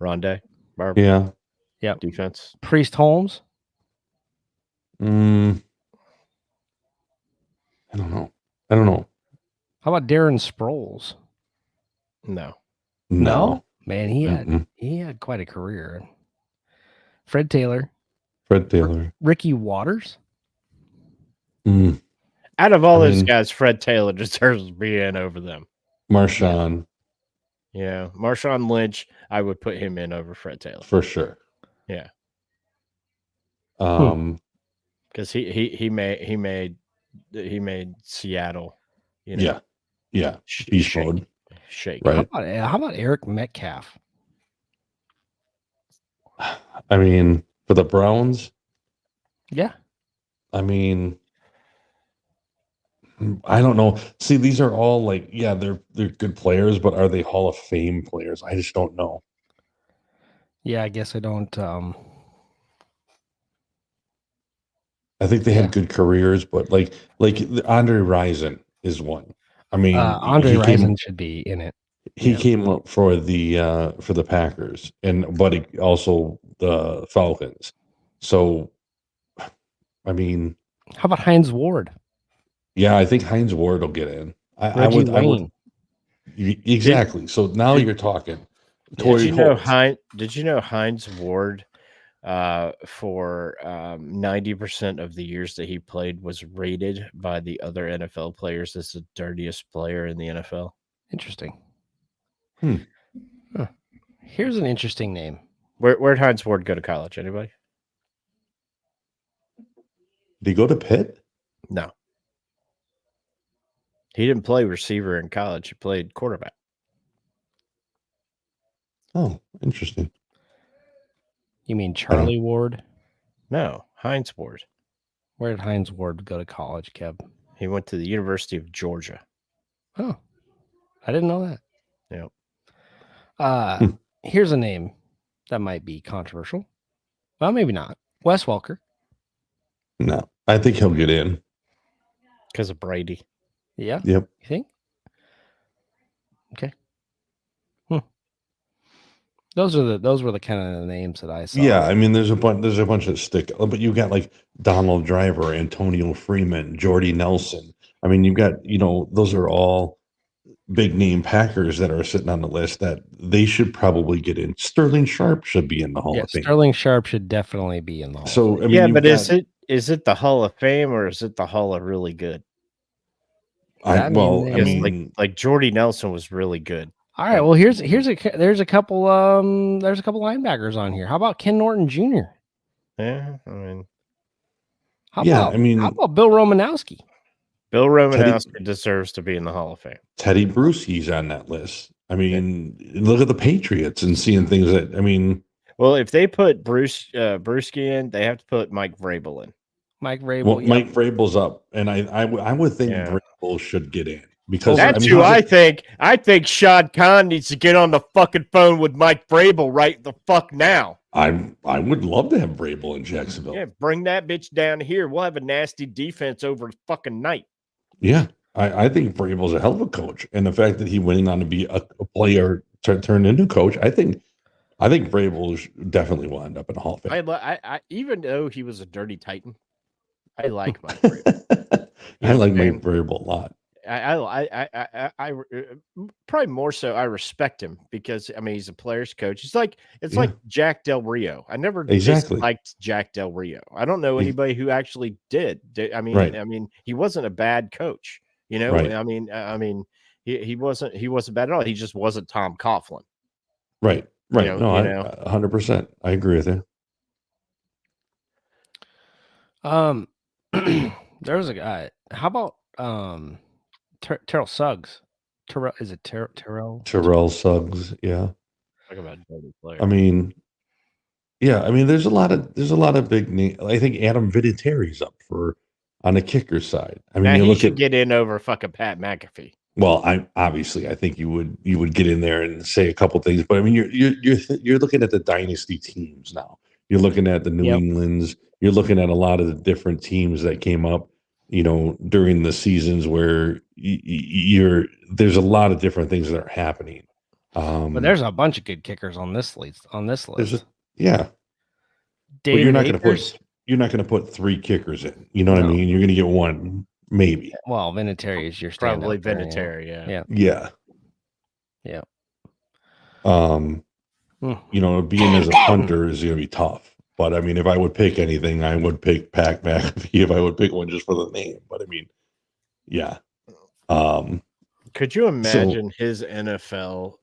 Rondé, Barb, Yeah. defense. Priest Holmes. I don't know. How about Darren Sproles? No. No. Man, he had quite a career. Fred Taylor. Fred Taylor. Ricky Waters. Out of all those guys, Fred Taylor deserves to be in over them. Marshawn. Yeah. Marshawn Lynch, I would put him in over Fred Taylor. For sure. Yeah. Because he made Seattle, you know. Yeah. Beast mode. Shake. Right. How about Eric Metcalf? I mean, for the Browns. Yeah. I mean, I don't know. See, these are all like, yeah, they're good players, but are they Hall of Fame players? I just don't know. Yeah, I guess I don't. I think they had good careers, but like Andre Rison is one. I mean, Andre Rison should be in it. He came up for the Packers but also the Falcons. So, I mean, how about Hines Ward? Yeah, I think Hines Ward will get in. I would exactly. So now you're talking. Did you know Hines Ward for 90% of the years that he played was rated by the other NFL players as the dirtiest player in the NFL? Interesting. Huh. Here's an interesting name. Where'd Hines Ward go to college? Anybody? Did he go to Pitt? No. He didn't play receiver in college. He played quarterback. Oh, interesting. You mean Charlie Ward? No, Hines Ward. Where did Hines Ward go to college, Kev? He went to the University of Georgia. Oh, I didn't know that. Yeah. Here's a name that might be controversial. Well, maybe not. Wes Welker. No, I think he'll get in because of Brady. Yeah. Yep. You think? Okay. Those were the kind of names that I saw. Yeah, I mean, there's a bunch that stick, but you got like Donald Driver, Antonio Freeman, Jordy Nelson. I mean, you've got those are all big name Packers that are sitting on the list that they should probably get in. Sterling Sharp should be in the Hall of Fame. Sterling Sharp should definitely be in the Hall. So of Fame. I mean, yeah, but is it the Hall of Fame or is it the Hall of really good? Like Jordy Nelson was really good. All right. Well, there's a couple linebackers on here. How about Ken Norton Jr.? Yeah, I mean, how about Bill Romanowski? Bill Romanowski deserves to be in the Hall of Fame. Teddy Bruschi's on that list. I mean, look at the Patriots and seeing things that Well, if they put Bruschi in, they have to put Mike Vrabel in. Mike Vrabel. Well, Mike Vrabel's up, and I would think Vrabel should get in. Because that's who I think. I think Shad Khan needs to get on the fucking phone with Mike Vrabel right the fuck now. I would love to have Vrabel in Jacksonville. Yeah, bring that bitch down here. We'll have a nasty defense over fucking night. Yeah, I think Vrabel's a hell of a coach, and the fact that he went on to be a player turned into coach, I think Vrabel definitely will end up in the Hall of Fame. I even though he was a dirty Titan, I like Mike Vrabel. I like Mike Vrabel a lot. I probably more so I respect him because I mean he's a player's coach. Like Jack Del Rio. I never disliked Jack Del Rio. I don't know anybody who actually did. I mean he wasn't a bad coach. Right. I mean he wasn't bad at all. He just wasn't Tom Coughlin. Right. Right. 100%. I agree with you. There was a guy. How about Terrell Suggs? Is it Terrell? Terrell Suggs, yeah. Talk about a dirty player. I mean, yeah. I mean, there's a lot of big names. I think Adam Vinatieri's up on the kicker side. I mean, he should get in over fucking Pat McAfee. Well, I think you would get in there and say a couple things, but I mean, you're looking at the dynasty teams now. You're looking at the New Englands. You're looking at a lot of the different teams that came up. during the seasons where there's a lot of different things that are happening. But there's a bunch of good kickers on this list. Yeah. David But you're not Akers. going to put 3 kickers in. You know what I No. mean? You're going to get one, maybe. Well, Vinatieri is your standout. Probably there, Vinatieri, yeah. Yeah. Yeah. Being as a punter is going to be tough. But I mean, if I would pick anything, I would pick Pat McAfee if I would pick one just for the name. But I mean, yeah. Could you imagine his NFL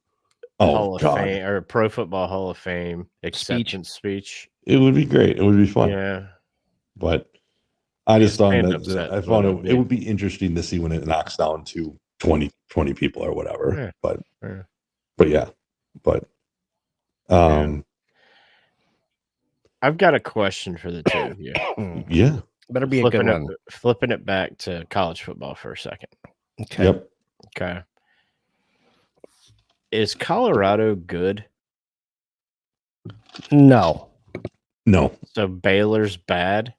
Hall of Fame or Pro Football Hall of Fame acceptance speech? It would be great. It would be fun. Yeah. But I just thought it would be interesting to see when it knocks down to 20 people or whatever. Yeah. But yeah. But I've got a question for the two of you. Yeah. Better be a good one. Flipping it back to college football for a second. Okay. Yep. Okay. Is Colorado good? No. So Baylor's bad?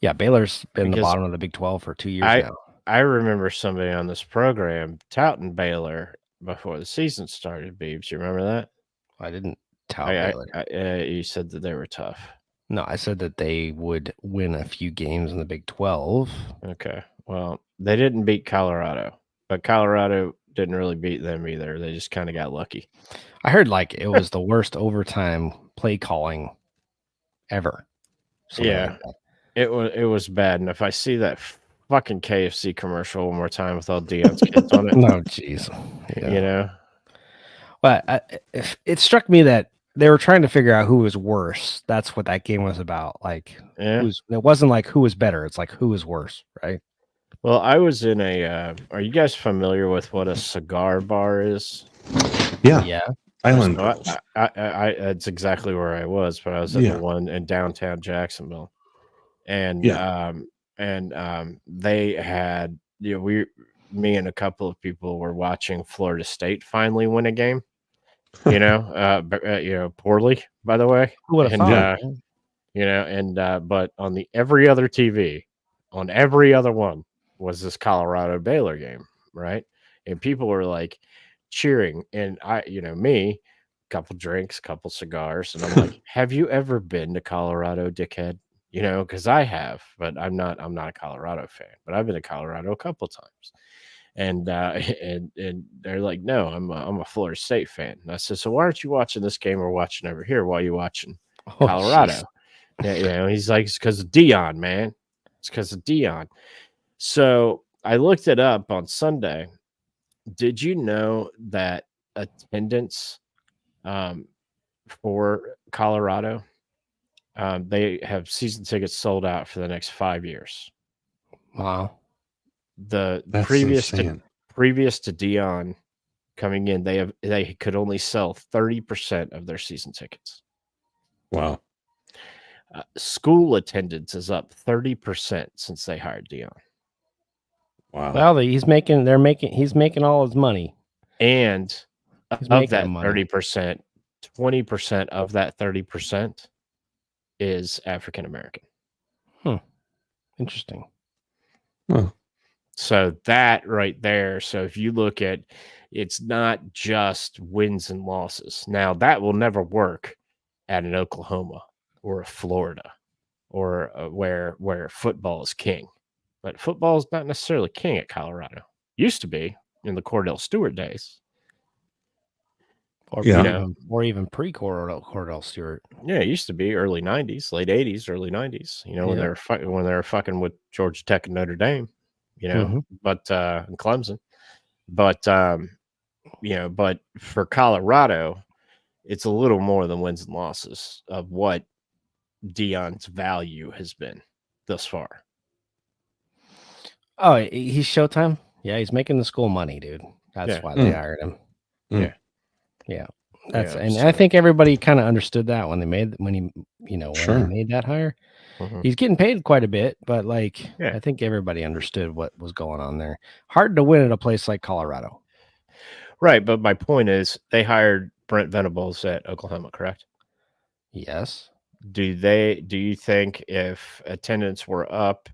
Yeah, Baylor's been the bottom of the Big 12 for 2 years now. I remember somebody on this program touting Baylor before the season started, Beebs. You remember that? I didn't tout Baylor. You said that they were tough. No, I said that they would win a few games in the Big 12. Okay. Well, they didn't beat Colorado, but Colorado didn't really beat them either. They just kind of got lucky. I heard it was the worst overtime play calling ever. Yeah, it was bad. And if I see that fucking KFC commercial one more time with all Deion's kids on it, no, jeez, yeah. But it struck me that they were trying to figure out who was worse. That's what that game was about. It wasn't who was better. It's who was worse, right? Well, I was in a. Are you guys familiar with what a cigar bar is? Yeah. Island. So it's exactly where I was, but I was at the one in downtown Jacksonville, and they had me and a couple of people were watching Florida State finally win a game. Poorly, by the way. Who would have thought? But on every other TV, on every other one was this Colorado Baylor game, right? And people were cheering, and me, couple drinks, couple cigars, and I'm like, have you ever been to Colorado, dickhead? Because I have, but I'm not a Colorado fan, but I've been to Colorado a couple times. And they're like, no, I'm a Florida State fan. And I said, so why aren't you watching this game we're watching over here? Why are you watching Colorado? He's like, it's because of Deion, man. It's because of Deion. So I looked it up on Sunday. Did you know that attendance for Colorado, they have season tickets sold out for the next 5 years? Wow. That's previous to Deion coming in, they could only sell 30% of their season tickets. Wow. School attendance is up 30% since they hired Deion. Wow. Well, he's making all his money. And of that 30%, 20% of that 30% is African American. Interesting. Huh. So that right there. So if you look at, it's not just wins and losses. Now that will never work at an Oklahoma or a Florida or where football is king. But football is not necessarily king at Colorado. Used to be in the Cordell Stewart days. Or even pre-Cordell Stewart. Yeah, it used to be early 90s, late 80s, early 90s, when they were fucking with Georgia Tech and Notre Dame, but and Clemson. But but for Colorado, it's a little more than wins and losses of what Deion's value has been thus far. Oh, he's Showtime? Yeah, he's making the school money, dude. That's why they hired him. Yeah. I think everybody kind of understood that when he made that hire. Mm-hmm. He's getting paid quite a bit, but I think everybody understood what was going on there. Hard to win at a place like Colorado. Right, but my point is they hired Brent Venables at Oklahoma, correct? Yes. Do you think if attendance were up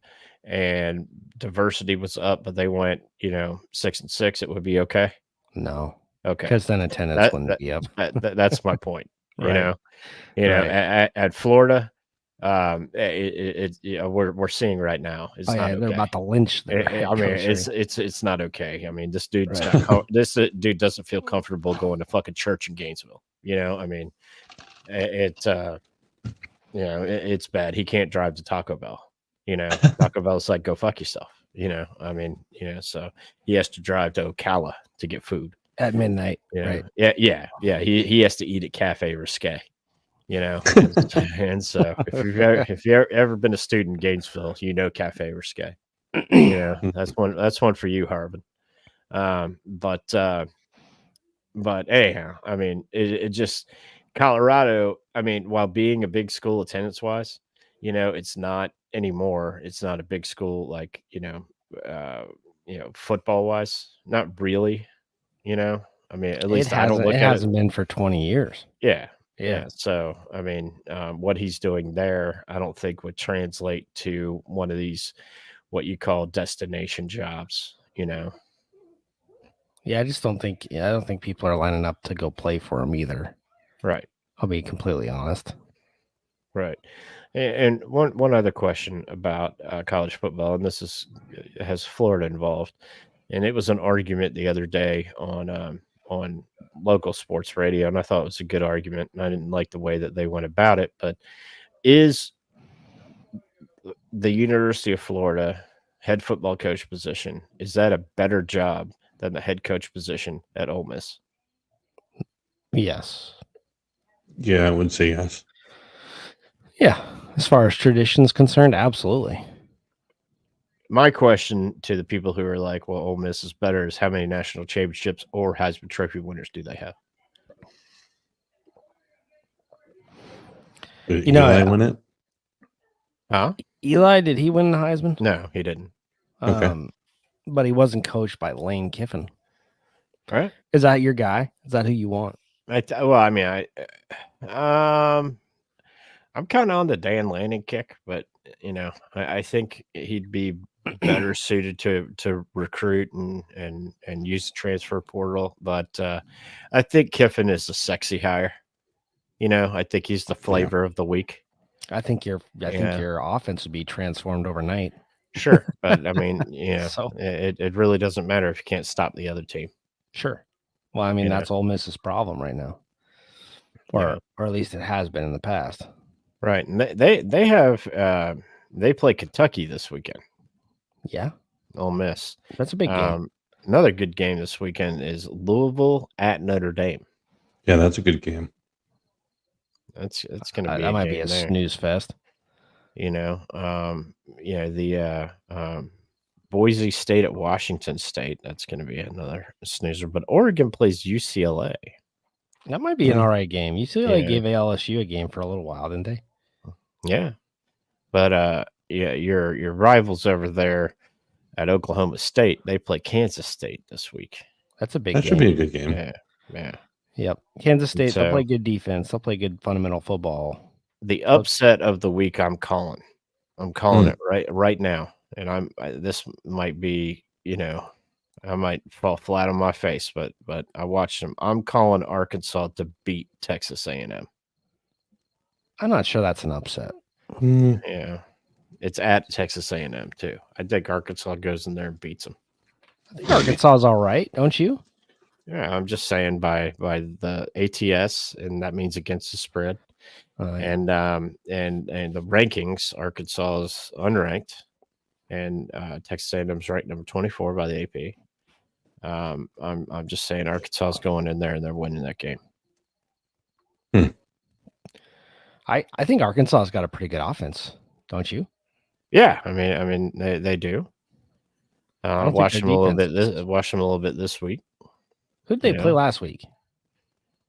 and diversity was up, but they went, 6-6, it would be okay? No, Okay. because then attendance That wouldn't that, be up. that's my point. You Right. know, Right. at Florida, we're seeing right now it's Oh not yeah, they're okay. about to lynch their head I mean, coach. it's not okay. I mean, this dude's Right. not this dude doesn't feel comfortable going to fucking church in Gainesville. I mean, it's bad. He can't drive to Taco Bell. Taco Bell's like, go fuck yourself. I mean, so he has to drive to Ocala to get food. At midnight, right? Yeah. He has to eat at Cafe Risque. And, and so if you've ever been a student in Gainesville, Cafe Risque. That's one for you, Harbin. But anyhow, I mean, it just Colorado. I mean, while being a big school attendance wise, it's not anymore. It's not a big school like football wise. Not really. I mean, at least I don't look It at it. hasn't been for 20 years. Yeah. Yeah. So, I mean, what he's doing there, I don't think would translate to one of these what you call destination jobs. Yeah, I just don't think. I don't think people are lining up to go play for him either. Right. I'll be completely honest. Right. And one other question about college football, and this has Florida involved, and it was an argument the other day on local sports radio, and I thought it was a good argument, and I didn't like the way that they went about it. But is the University of Florida head football coach position, is that a better job than the head coach position at Ole Miss? Yes. Yeah, I would say yes. Yeah. As far as tradition is concerned, absolutely. My question to the people who are like, well, Ole Miss is better is how many national championships or Heisman Trophy winners do they have? Did Eli win it? Huh? Eli, did he win the Heisman? No, he didn't. Okay. But he wasn't coached by Lane Kiffin. Right? Is that your guy? Is that who you want? I'm kind of on the Dan Lanning kick, but I think he'd be better suited to recruit and use the transfer portal. But I think Kiffin is a sexy hire. I think he's the flavor of the week. I think your offense would be transformed overnight. Sure, but I mean, So- it really doesn't matter if you can't stop the other team. Sure. Well, I mean, that's Ole Miss's problem right now, or at least it has been in the past. Right, and they have they play Kentucky this weekend. Yeah, Ole Miss. that's a big game. Another good game this weekend is Louisville at Notre Dame. Yeah, that's a good game. It's going to be that might be a snooze fest. The Boise State at Washington State. That's going to be another snoozer. But Oregon plays UCLA. That might be an all right game. UCLA gave LSU a game for a little while, didn't they? Yeah, but your rivals over there at Oklahoma State, they play Kansas State this week. That's a big That game. should be a good game. Yeah. Yep. Kansas State, they'll play good defense. They'll play good fundamental football. The upset of the week, I'm calling. I'm calling it right now. And this might be, I might fall flat on my face, but I watched them. I'm calling Arkansas to beat Texas A&M. I'm not sure that's an upset. Yeah. It's at Texas A&M too. I think Arkansas goes in there and beats them. I think Arkansas is all right, don't you? Yeah, I'm just saying by the ATS, and that means against the spread. And the rankings, Arkansas is unranked, and Texas A&M's ranked number 24 by the AP. I'm just saying Arkansas is going in there and they're winning that game. I think Arkansas's got a pretty good offense, don't you? Yeah, I mean they do. Watch them a little bit. Watch them a little bit this week. Who did they play last week?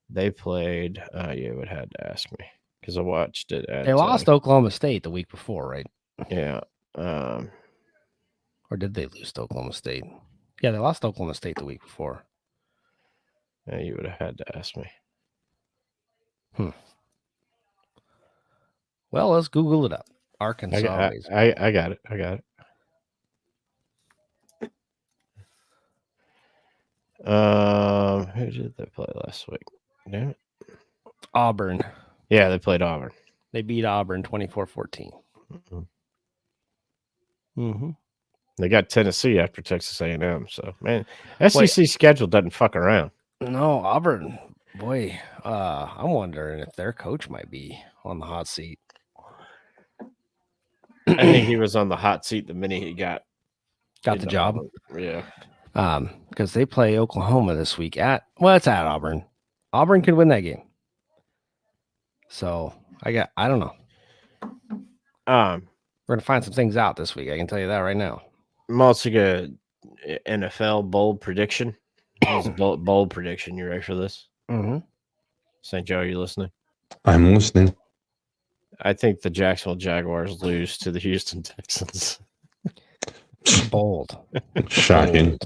They played. You would have to ask me because I watched it. They lost Oklahoma State the week before, right? Yeah. Or did they lose to Oklahoma State? Yeah, they lost Oklahoma State the week before. Yeah, you would have had to ask me. Well, let's Google it up. Arkansas. I got it. I got it. Who did they play last week? Damn it. Auburn. Yeah, they played Auburn. They beat Auburn 24-14. Mm-hmm. They got Tennessee after Texas A&M. So, man, SEC schedule doesn't fuck around. No, Auburn. Boy, I'm wondering if their coach might be on the hot seat. I think he was on the hot seat the minute he got the job. Yeah. Because they play Oklahoma this week it's at Auburn. Auburn could win that game. So I don't know. We're gonna find some things out this week. I can tell you that right now. Malsiga NFL bold prediction. This is a bold prediction. You ready for this? Mm-hmm. St. Joe, are you listening? I'm listening. I think the Jacksonville Jaguars lose to the Houston Texans. Bold. Shocking.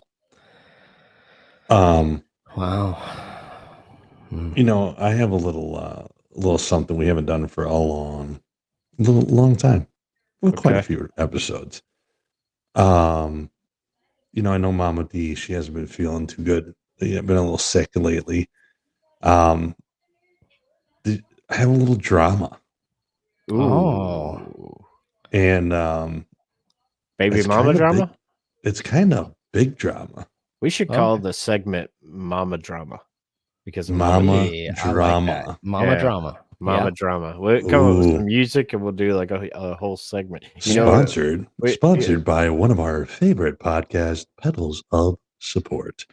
Wow. You know, I have a little something we haven't done for a long time. Well, quite a few episodes. You know, I know Mama D, she hasn't been feeling too good. Been a little sick lately. I have a little drama. Ooh. Oh. And baby mama drama? It's kind of big drama. We should call the segment Mama Drama. Because Mama Drama. Like Mama Drama. Mama Drama. We'll come up with some music and we'll do like a whole segment. Sponsored by one of our favorite podcasts, Pedals of Support.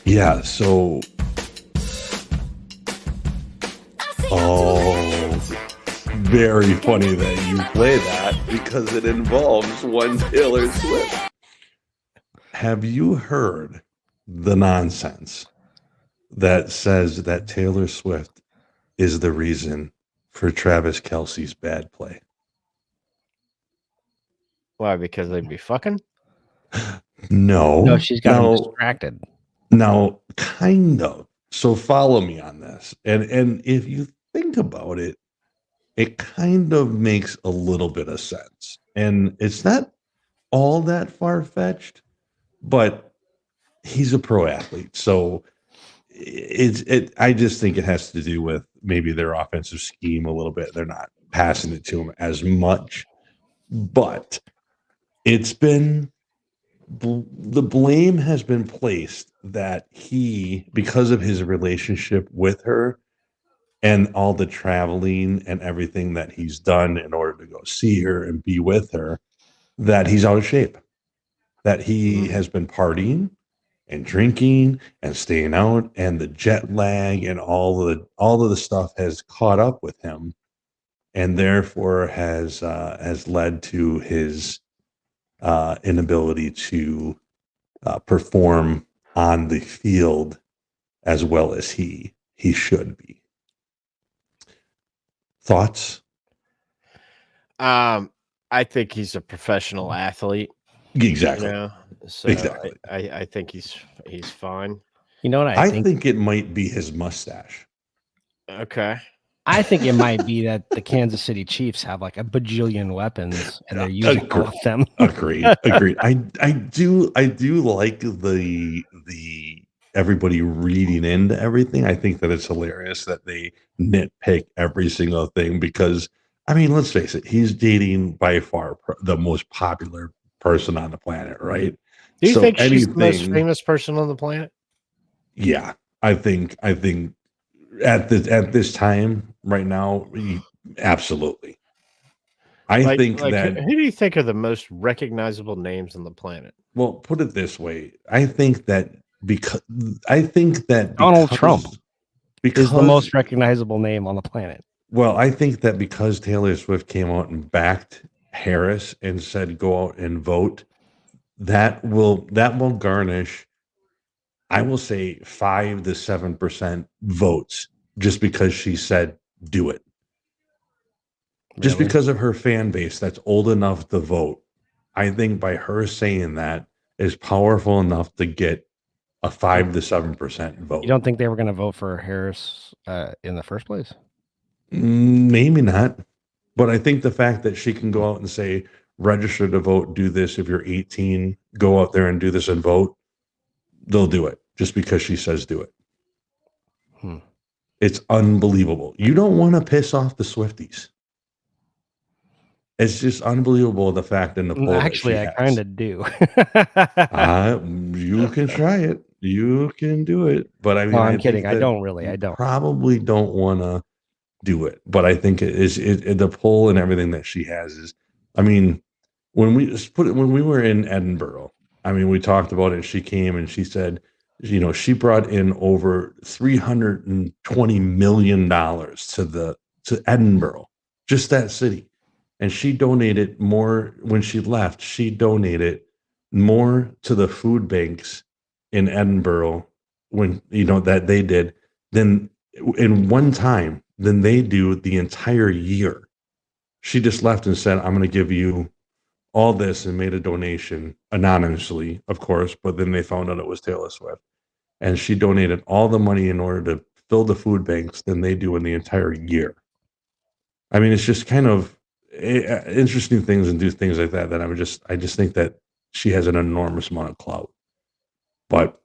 Yeah, so very funny that you play that because it involves one Taylor Swift. Have you heard the nonsense that says that Taylor Swift is the reason for Travis Kelce's bad play? Why? Because they'd be fucking? No, she's got him distracted. Now, kind of. So follow me on this. And if you think about it, it kind of makes a little bit of sense. And it's not all that far-fetched, but he's a pro athlete. So I just think it has to do with maybe their offensive scheme a little bit. They're not passing it to him as much, but it's been the blame has been placed that he, because of his relationship with her and all the traveling and everything that he's done in order to go see her and be with her, that he's out of shape, that he has been partying and drinking and staying out, and the jet lag and all of the stuff has caught up with him, and therefore has led to his inability to perform on the field as well as he should be. Thoughts? I think he's a professional athlete. Exactly. You know? So exactly. I think he's fine. You know what I think it might be his mustache. Okay. I think it might be that the Kansas City Chiefs have like a bajillion weapons and they're using all of them. Agreed. I do like the everybody reading into everything. I think that it's hilarious that they nitpick every single thing because, I mean, let's face it, he's dating by far the most popular person on the planet, right? Do you think she's the most famous person on the planet? Yeah, I think at this time right now, absolutely. I think that. Who do you think are the most recognizable names on the planet? Well, put it this way: I think that Donald Trump is the most recognizable name on the planet. Well, I think that because Taylor Swift came out and backed Harris and said go out and vote, that will garnish, I will say, 5 to 7% votes just because she said do it. Really? Just because of her fan base that's old enough to vote. I think by her saying that is powerful enough to get a 5 to 7% vote. You don't think they were going to vote for Harris in the first place? Maybe not. But I think the fact that she can go out and say, register to vote, do this. If you're 18, go out there and do this and vote. They'll do it just because she says do it. It's unbelievable. You don't want to piss off the Swifties. It's just unbelievable the fact in the poll. Actually, I kind of do. You can try it. You can do it. But I mean, I'm kidding. I don't really. I don't. Probably don't want to do it. But I think it is the poll and everything that she has is. I mean, when we were in Edinburgh, I mean, we talked about it. She came and she said, you know, she brought in over $320 million to Edinburgh, just that city. And she donated more when she left. She donated more to the food banks in Edinburgh when, you know, that they did than in one time than they do the entire year. She just left and said, I'm going to give you all this, and made a donation anonymously, of course, but then they found out it was Taylor Swift. And she donated all the money in order to fill the food banks than they do in the entire year. I mean, it's just kind of interesting things and do things like that I just think that she has an enormous amount of clout. But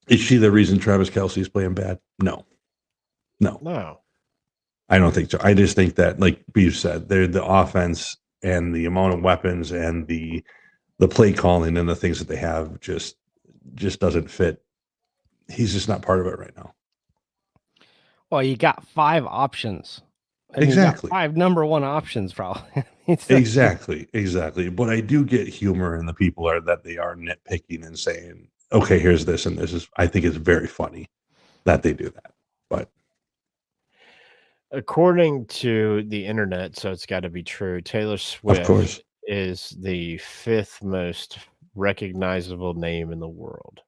is she the reason Travis Kelce is playing bad? No. I don't think so. I just think that, like Beef said, they're the offense and the amount of weapons and the play calling and the things that they have just doesn't fit. He's just not part of it right now. Well, you got 5 options. Exactly. 5 number 1 options, probably. Exactly. But I do get humor in the people that they are nitpicking and saying, okay, here's this and this is. I think it's very funny that they do that. But according to the internet, so it's got to be true, Taylor Swift, of course, is the 5th most recognizable name in the world.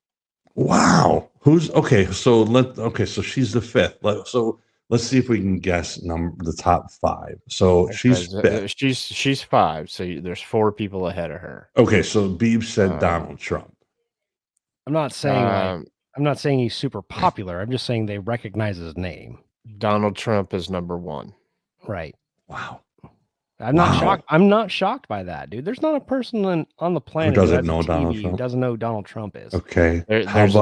Wow. Who's okay? So so she's the 5th. So let's see if we can guess the top 5. So she's 5th. She's 5. So there's 4 people ahead of her. Okay, so Beeb said Donald Trump. I'm not saying he's super popular. I'm just saying they recognize his name. Donald Trump is number 1. Right. Wow. I'm not shocked. I'm not shocked by that, dude. There's not a person on the planet who doesn't know Donald Trump. Who doesn't know Donald Trump is. Okay. There's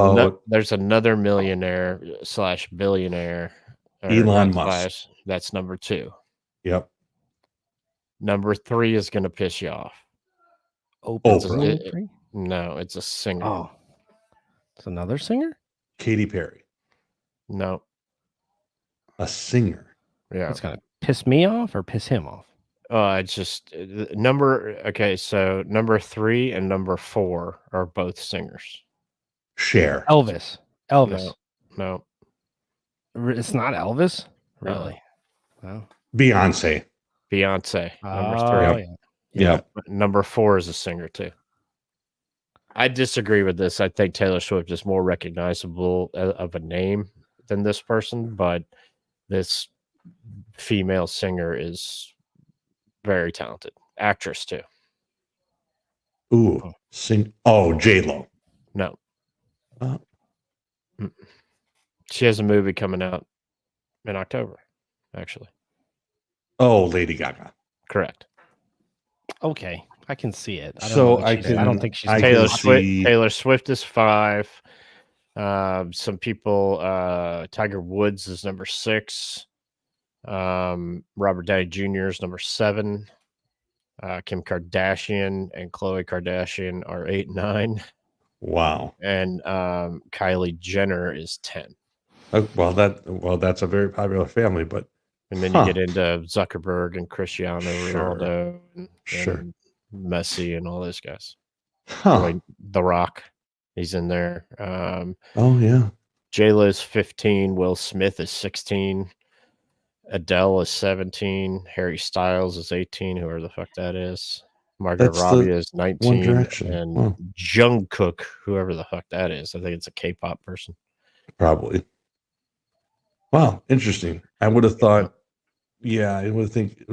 another millionaire / billionaire. Elon Musk. That's number 2. Yep. Number 3 is going to piss you off. Oprah? No, it's a singer. Oh, it's another singer? Katy Perry. No. A singer. Yeah. It's going to piss me off or piss him off? It's just okay, so number 3 and number 4 are both singers. Cher. Elvis. No. It's not Elvis? Really? No. Beyonce. Number 3. Yeah. Number 4 is a singer too. I disagree with this. I think Taylor Swift is more recognizable of a name than this person, but this female singer is very talented. Actress too. Ooh, J-Lo. No. She has a movie coming out in October, actually. Oh, Lady Gaga. Correct. Okay, I can see it. I don't think she's Taylor Swift. Taylor Swift is 5. Some people, Tiger Woods is number 6. Robert Downey Jr. is number 7. Kim Kardashian and Khloe Kardashian are 8 and 9. Wow. And Kylie Jenner is 10. Well, that's a very popular family, but and then you get into Zuckerberg and Cristiano Ronaldo and Messi and all those guys. Like The Rock, he's in there. Oh yeah. J-Lo's 15. Will Smith is 16. Adele is 17. Harry Styles is 18. Whoever the fuck that is. Margaret Robbie is 19. And Jungkook, whoever the fuck that is. I think it's a K-pop person. Probably. Wow, interesting. I would have thought, I would think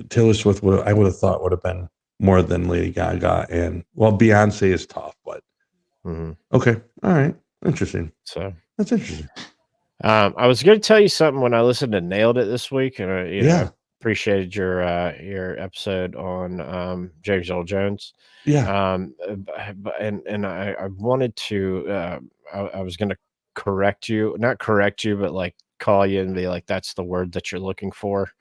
Taylor Swift would have been more than Lady Gaga, and Beyonce is tough, but okay, all right, interesting. So that's interesting. I was going to tell you something when I listened to Nailed It this week, and you know, Yeah. I appreciated your episode on James Earl Jones. Yeah. And I wanted to I was going to not correct you, but like call you and be like, that's the word that you're looking for.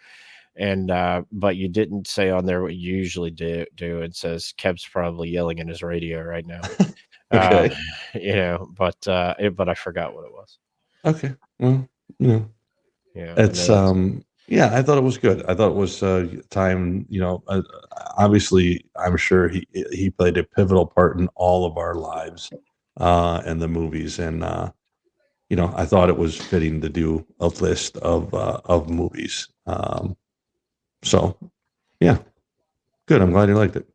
And but you didn't say on there what you usually do. It says Kev's probably yelling in his radio right now. Okay. You know, but I forgot what it was. Okay. Well, you know, Yeah, I it's know yeah, I thought it was good. I thought it was time, obviously I'm sure he played a pivotal part in all of our lives and the movies, and I thought it was fitting to do a list of movies. So yeah, good. I'm glad you liked it.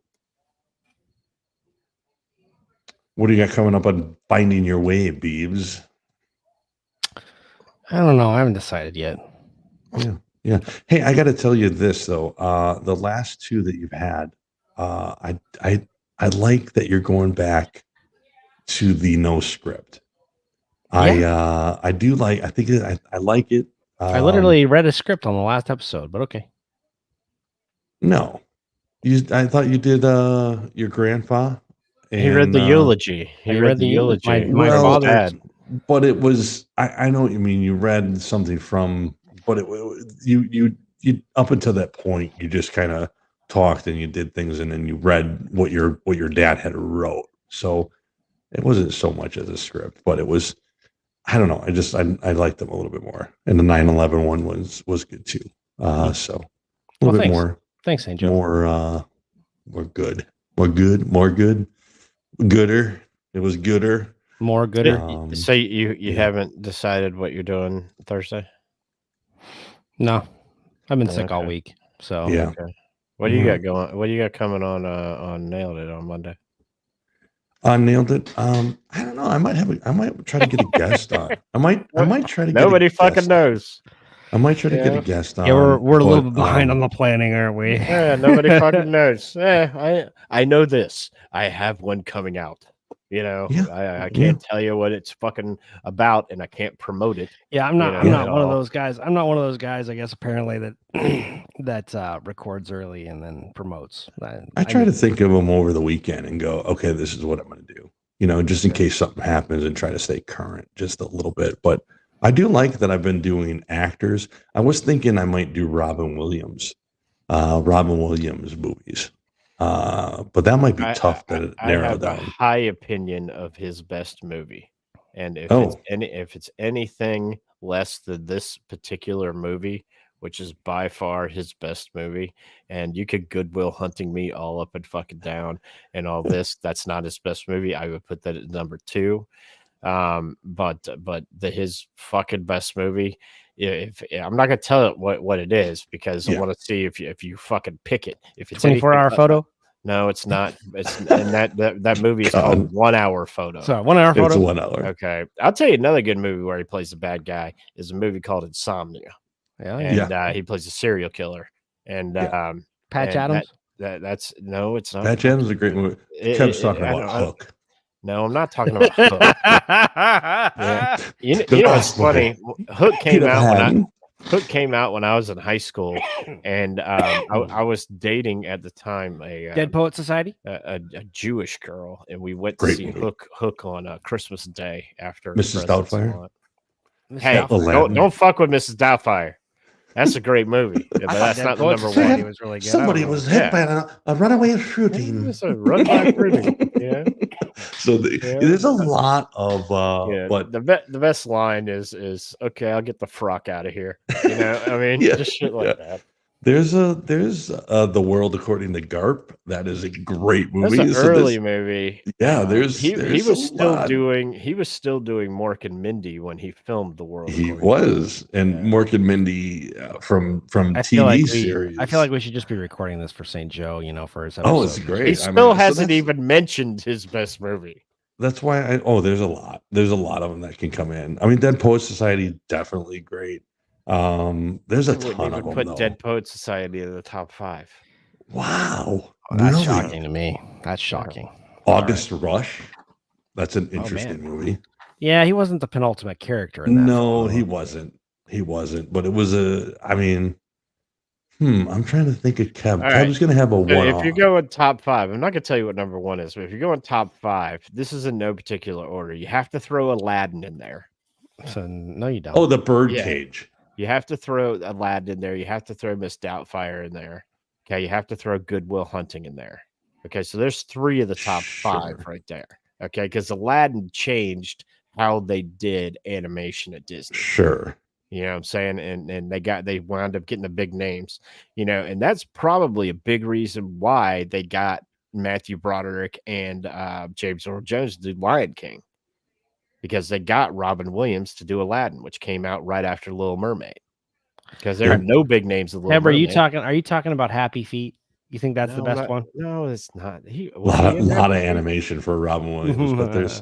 What do you got coming up on Finding Your Way, Beeves? I don't know. I haven't decided yet. Yeah. Hey, I got to tell you this though. The last two that you've had, I like that you're going back to the no script. I do like. I think I like it. I literally read a script on the last episode, but okay. No, I thought you did your grandpa. he read the eulogy. He read the eulogy. My Well, father's dad. But it was. I know what you mean. You read something from, but you up until that point, you just kind of talked and you did things, and then you read what your dad had wrote. So it wasn't so much as a script, but it was. I don't know. I liked them a little bit more, and the 9/11 one was good too. So a little bit thanks. more. Thanks, Angel. More good. Gooder. It was gooder. More gooder. So you haven't decided what you're doing Thursday? No, I've been sick all week. So yeah. Okay. What do you got going? What do you got coming on Nailed It on Monday? Nailed it. I don't know. I might try to get a guest on. I might try to get Nobody a fucking guest. knows. I might try to get a guest on. Yeah, we're a little but, bit behind on the planning, aren't we? Yeah, nobody fucking knows. I know this. I have one coming out. Yeah, I can't tell you what it's fucking about, and I can't promote it. Yeah, I'm not at one of all. those guys. I'm not one of those guys, I guess, apparently that records early and then promotes. I try to think of them over the weekend and go, okay, this is what I'm going to do. Just in case something happens, and try to stay current just a little bit. But I do like that I've been doing actors. I was thinking I might do Robin Williams movies. But that might be tough to narrow have down. a high opinion of his best movie, and if it's anything less than this particular movie, which is by far his best movie, and you could Goodwill Hunting me all up and fucking down and all this, that's not his best movie. I would put that at number 2. But his fucking best movie. If I'm not gonna tell it what it is, because I want to see if you fucking pick it. If it's 24-hour photo. No, it's not. It's and that movie is called 1 Hour Photo. Sorry, 1 hour photo. It's 1 hour. Okay, I'll tell you another good movie where he plays the bad guy is a movie called Insomnia. And he plays a serial killer. And Patch Adams. That's no, it's not. Patch Adams is a great movie. Kev's talking about Hook. No, I'm not talking about Hook. You know what's funny? Hook came out when I was in high school, and I was dating at the time a Dead Poet Society, a Jewish girl, and we went to see Hook on Christmas Day after Mrs. Doubtfire. Hey, don't fuck with Mrs. Doubtfire. That's a great movie, but that's not the number one. It was really good. Somebody was hit by a runaway shooting. It's a runaway shooting. Yeah. So there's a lot of but the best line is okay, I'll get the frock out of here. I mean, just shit like that. There's The World According to Garp. That is a great movie. That's an early movie. Yeah, he was still doing Mork and Mindy when he filmed The World. He was, and Mork and Mindy from TV series. I feel like we should just be recording this for St. Joe, for his episode. Oh, it's great. He still hasn't even mentioned his best movie. That's why there's a lot. There's a lot of them that can come in. I mean, Dead Poet Society, definitely great. There's a ton of them. Put Dead Poet Society in the top 5. Wow, that's shocking to me. That's shocking. August Rush. That's an interesting movie. Yeah, he wasn't the penultimate character in that. No, film. he wasn't. He wasn't. But it was I mean, I'm trying to think of Kev. All Kev right. was going to have a So one if you're off. going top 5, I'm not gonna tell you what number 1 is, but if you're going top 5, this is in no particular order. You have to throw Aladdin in there. So no, you don't. Oh, the Yeah. Birdcage. You have to throw Aladdin in there. You have to throw Miss Doubtfire in there. Okay, you have to throw Good Will Hunting in there. Okay, so there's 3 of the top 5 Sure. right there. Okay, because Aladdin changed how they did animation at Disney. Sure. You know what I'm saying? And they wound up getting the big names, and that's probably a big reason why they got Matthew Broderick and James Earl Jones to do Lion King, because they got Robin Williams to do Aladdin, which came out right after Little Mermaid. Because there are no big names of Little Heb, are Mermaid. you talking about Happy Feet? You think that's the best one? No, it's not. A lot of animation for Robin Williams, but there's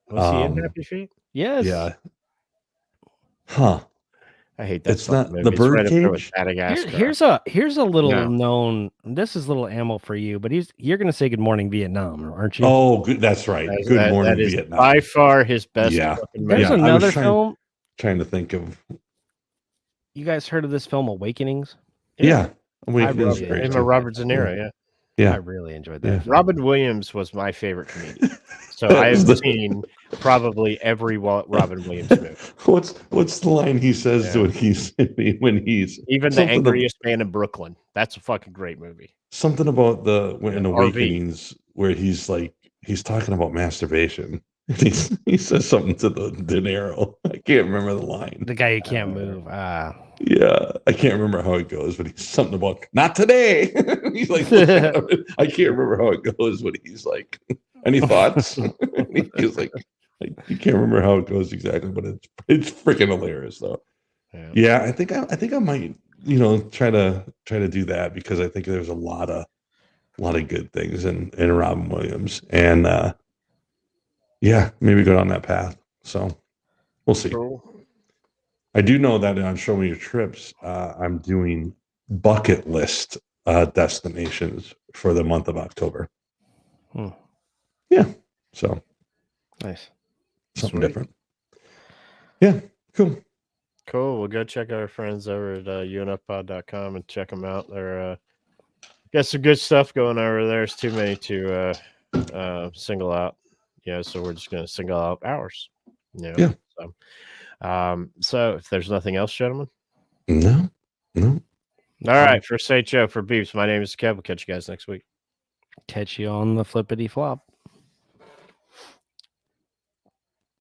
Was he in Happy Feet? Yes. yeah. Huh. I hate that. It's not movie. the It's right up there with Birdcage? Madagascar. Here's a little No. known. This is little ammo for you, but you're gonna say Good Morning Vietnam, aren't you? Oh, good. That's right. Good Morning that is Vietnam. by far his best. Yeah. fucking There's movie. I was another film. trying to think of. You guys heard of this film, Awakenings? Yeah. I Awakenings is really great Him too. and Robert De Niro. Yeah. Yeah. I really enjoyed that. Yeah. Robin Williams was my favorite comedian. So That I was have the- seen probably every Robin Williams movie. What's the line he says Yeah. when he's Even The something Angriest Man in Brooklyn. That's a fucking great movie. something about in RV. Awakenings where he's talking about masturbation. He says something to the De Niro. I can't remember the line. The guy who can't move. Yeah, I can't remember how it goes, but he's something about not today. He's like, I can't remember how it goes, but he's like, any thoughts? He's like, you can't remember how it goes exactly, but it's freaking hilarious though. Yeah, I think I might, try to do that because I think there's a lot of good things in Robin Williams, and yeah, maybe go down that path. So we'll see. Cool. I do know that on Show Me Your Trips, I'm doing bucket list destinations for the month of October. Yeah, so Nice. something Sweet. different. Yeah, cool. Cool. We'll go check out our friends over at unfpod.com and check them out. They're got some good stuff going over there. There's too many to single out. So we're just going to single out ours. Yeah. So if there's nothing else, gentlemen. No. All right. For St. Joe, for Beeps, my name is Kev. We'll catch you guys next week. Catch you on the flippity flop.